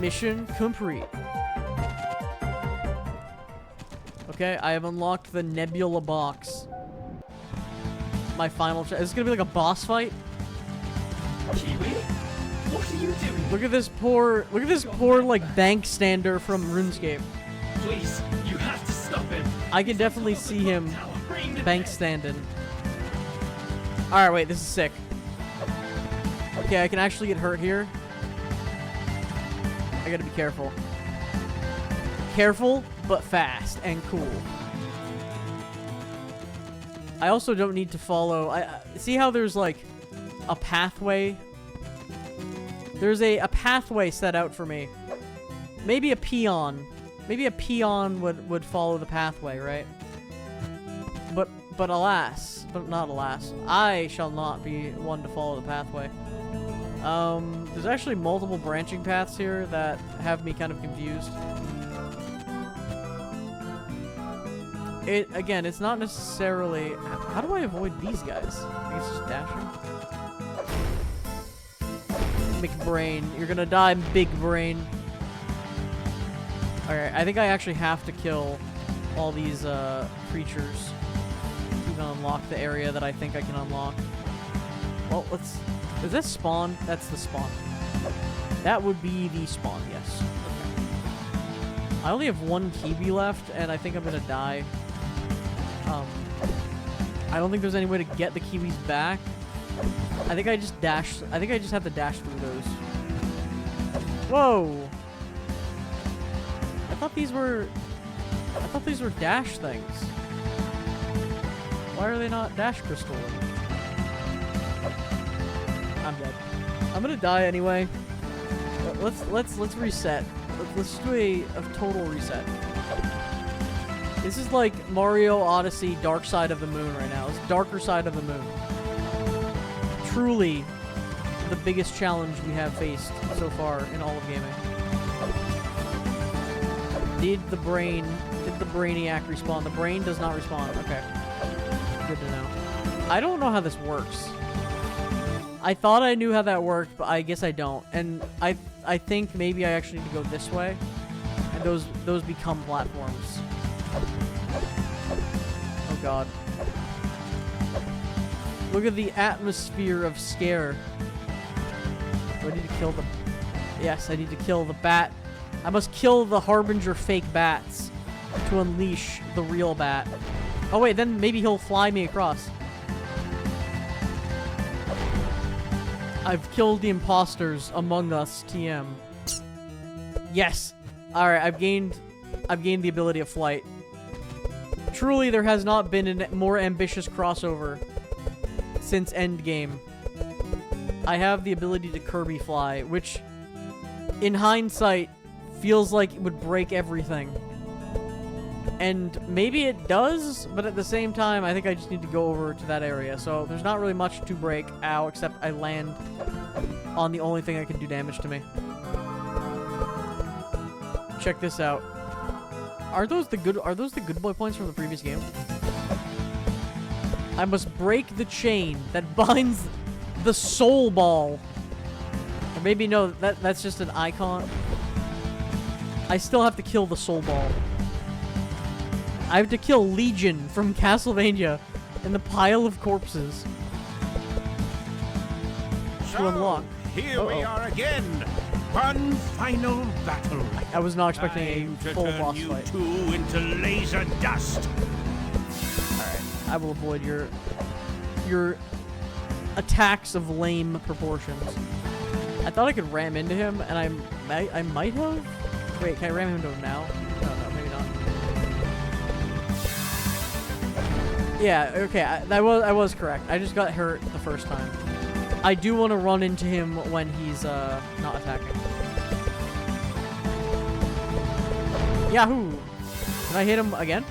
Mission complete. Okay, I have unlocked the Nebula box. My final is this gonna be like a boss fight? Kiwi? What are you doing? Look at this poor like bank stander from RuneScape. Please, you have to stop him. I can definitely see him bank standing. Alright, wait, this is sick. Okay, I can actually get hurt here. I gotta be careful. Careful, but fast and cool. I also don't need to follow... see how there's, like, a pathway? There's a pathway set out for me. Maybe a peon. Maybe a peon would follow the pathway, right? But alas. But not alas. I shall not be one to follow the pathway. There's actually multiple branching paths here that have me kind of confused. Again, it's not necessarily... How do I avoid these guys? I guess just dashing. McBrain. You're gonna die, big brain. Alright, I think I actually have to kill all these creatures to even unlock the area that I think I can unlock. Well, let's... Is that spawn? That's the spawn. That would be the spawn, yes. Okay. I only have one Kiwi left, and I think I'm gonna die. I don't think there's any way to get the Kiwis back. I think I just have to dash through those. Whoa! I thought these were dash things. Why are they not dash crystal? I'm dead. I'm gonna die anyway. Let's reset. Let's do a total reset. This is like Mario Odyssey Dark Side of the Moon right now. It's Darker Side of the Moon. Truly the biggest challenge we have faced so far in all of gaming. Did the Brainiac respawn? The brain does not respawn. Okay. Good to know. I don't know how this works. I thought I knew how that worked, but I guess I don't. And I think maybe I actually need to go this way. And those become platforms. Oh god. Look at the atmosphere of scare. Do I need to kill the... Yes, I need to kill the bat. I must kill the Harbinger fake bats to unleash the real bat. Oh wait, then maybe he'll fly me across. I've killed the imposters among us, TM. Yes! Alright, I've gained the ability of flight. Truly, there has not been a more ambitious crossover since Endgame. I have the ability to Kirby fly, which, in hindsight, feels like it would break everything. And maybe it does, but at the same time, I think I just need to go over to that area. So there's not really much to break, ow, except I land on the only thing that can do damage to me. Check this out. Are those the good boy points from the previous game? I must break the chain that binds the soul ball. Or maybe no, that's just an icon. I still have to kill the soul ball. I have to kill Legion from Castlevania in the pile of corpses. To unlock. Here we are again. One final battle. I was not expecting Time a to full turn boss you fight. two into laser dust. I will avoid your attacks of lame proportions. I thought I could ram into him, and I might have. Wait, can I ram into him now? No, maybe not. Yeah, okay, I was correct. I just got hurt the first time. I do want to run into him when he's not attacking. Yahoo! Can I hit him again?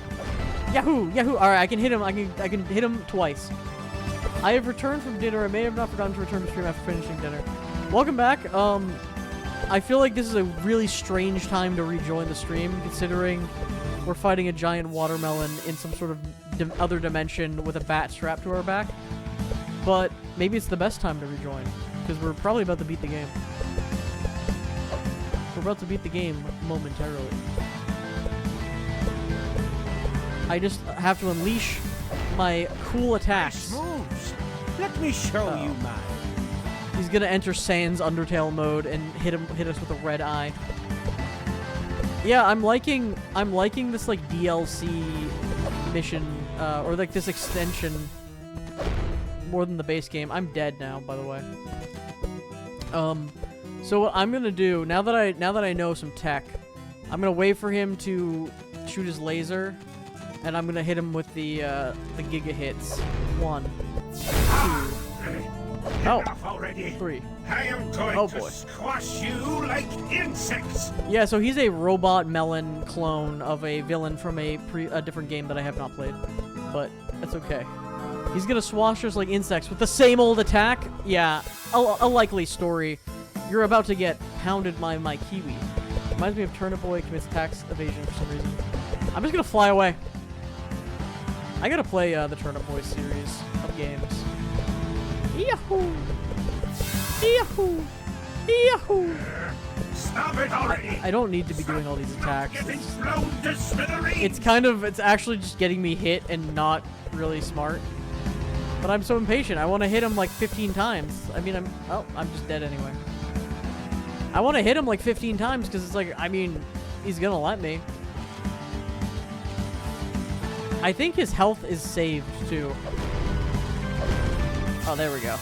Yahoo! Yahoo! All right, I can hit him. I can hit him twice. I have returned from dinner. I may have not forgotten to return to stream after finishing dinner. Welcome back. I feel like this is a really strange time to rejoin the stream, considering we're fighting a giant watermelon in some sort of other dimension with a bat strapped to our back. But maybe it's the best time to rejoin, because we're probably about to beat the game. We're about to beat the game momentarily. I just have to unleash my cool attacks. Nice moves. Let me show you mine. He's gonna enter Sans Undertale mode and hit us with a red eye. Yeah, I'm liking this like DLC mission or like this extension more than the base game. I'm dead now, by the way. So what I'm gonna do now that I know some tech, I'm gonna wait for him to shoot his laser, and I'm gonna hit him with the giga hits. 1, 2. Oh, already. 3. I am going Oh, to boy. squash you like insects. Yeah, so he's a robot melon clone of a villain from a different game that I have not played, but that's okay. He's gonna swash us like insects with the same old attack. Yeah, a likely story. You're about to get pounded by my Kiwi. Reminds me of Turnip Boy commits tax evasion for some reason. I'm just gonna fly away. I gotta play the Turnip Boy series of games. Yahoo! Yahoo! Yahoo! Stop it already. I don't need to be doing all these attacks. Getting blown to smithereens. It's actually just getting me hit and not really smart. But I'm so impatient. I want to hit him like 15 times. I mean, I'm just dead anyway. I want to hit him like 15 times because it's like, I mean, he's gonna let me. I think his health is saved too. Oh, there we go.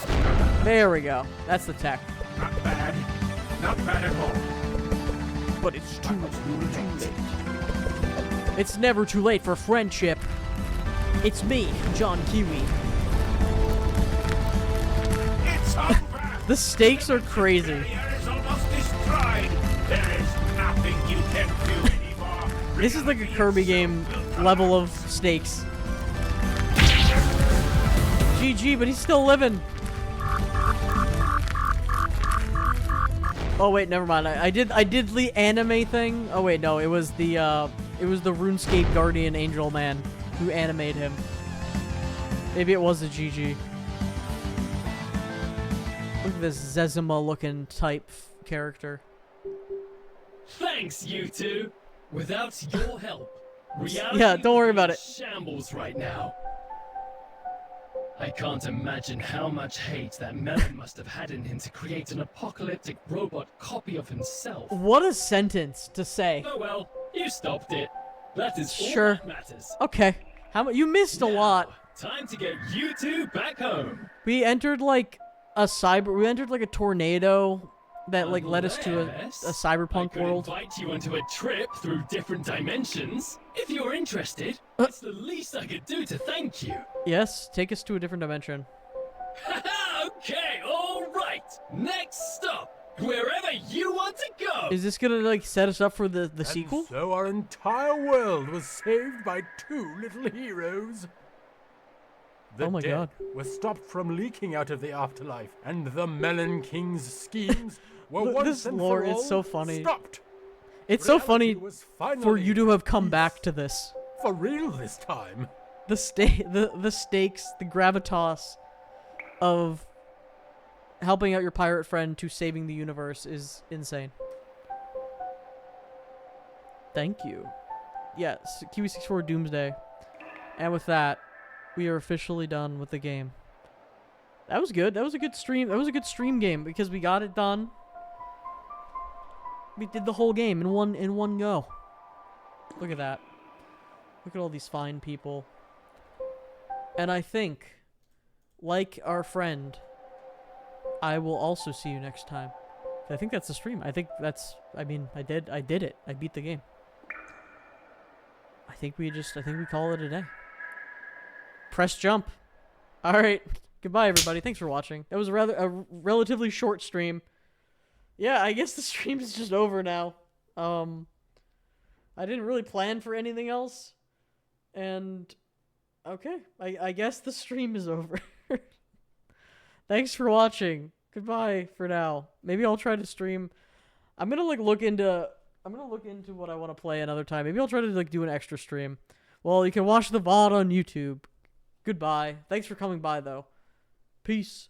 There we go. That's the tech. Not bad. Not bad at all. But it's too late. It's never too late for friendship. It's me, John Kiwi. It's over. The stakes are crazy. Barrier is almost destroyed. There is nothing you can do anymore. This is like a Kirby game level of stakes. GG, but he's still living. Oh wait, never mind. I did the anime thing. Oh wait, no, it was the RuneScape Guardian Angel Man who animated him. Maybe it was a GG. Look at this Zezima looking type character. Thanks, you two. Without your help, reality Yeah, don't worry would be about in it. Shambles right now. I can't imagine how much hate that Melon must have had in him to create an apocalyptic robot copy of himself. What a sentence to say. Oh well, you stopped it. That is Sure. all that matters. Okay. You missed a lot. Time to get you two back home. We entered like we entered like a tornado that like led us to a Unless cyberpunk I could world. invite you into a trip through different dimensions. If you're interested, it's the least I could do to thank you. Yes, take us to a different dimension. Okay, all right. Next stop, Wherever you want to go! Is this gonna, like, set us up for the And sequel? so our entire world was saved by two little heroes. The Oh my dead God. were stopped from leaking out of the afterlife, and the Melon King's schemes were Look, once this and lore for is all so funny. stopped. It's so Reality funny was for finally you to have come peace. back to this. For real this time. The stakes, the gravitas of helping out your pirate friend to saving the universe is insane. Thank you. Yes, Kiwi 64 Doomsday. And with that, we are officially done with the game. That was good. That was a good stream. That was a good stream game because we got it done. We did the whole game in one go. Look at that. Look at all these fine people. And I think, like our friend, I will also see you next time. I think that's the stream. I think that's, I mean, I did it. I beat the game. I think we call it a day. Press jump. All right. Goodbye, everybody. Thanks for watching. That was a relatively short stream. Yeah, I guess the stream is just over now. I didn't really plan for anything else. And, okay. I guess the stream is over. Thanks for watching. Goodbye for now. Maybe I'll try to stream. I'm gonna look into what I want to play another time. Maybe I'll try to do an extra stream. Well, you can watch the VOD on YouTube. Goodbye. Thanks for coming by though. Peace.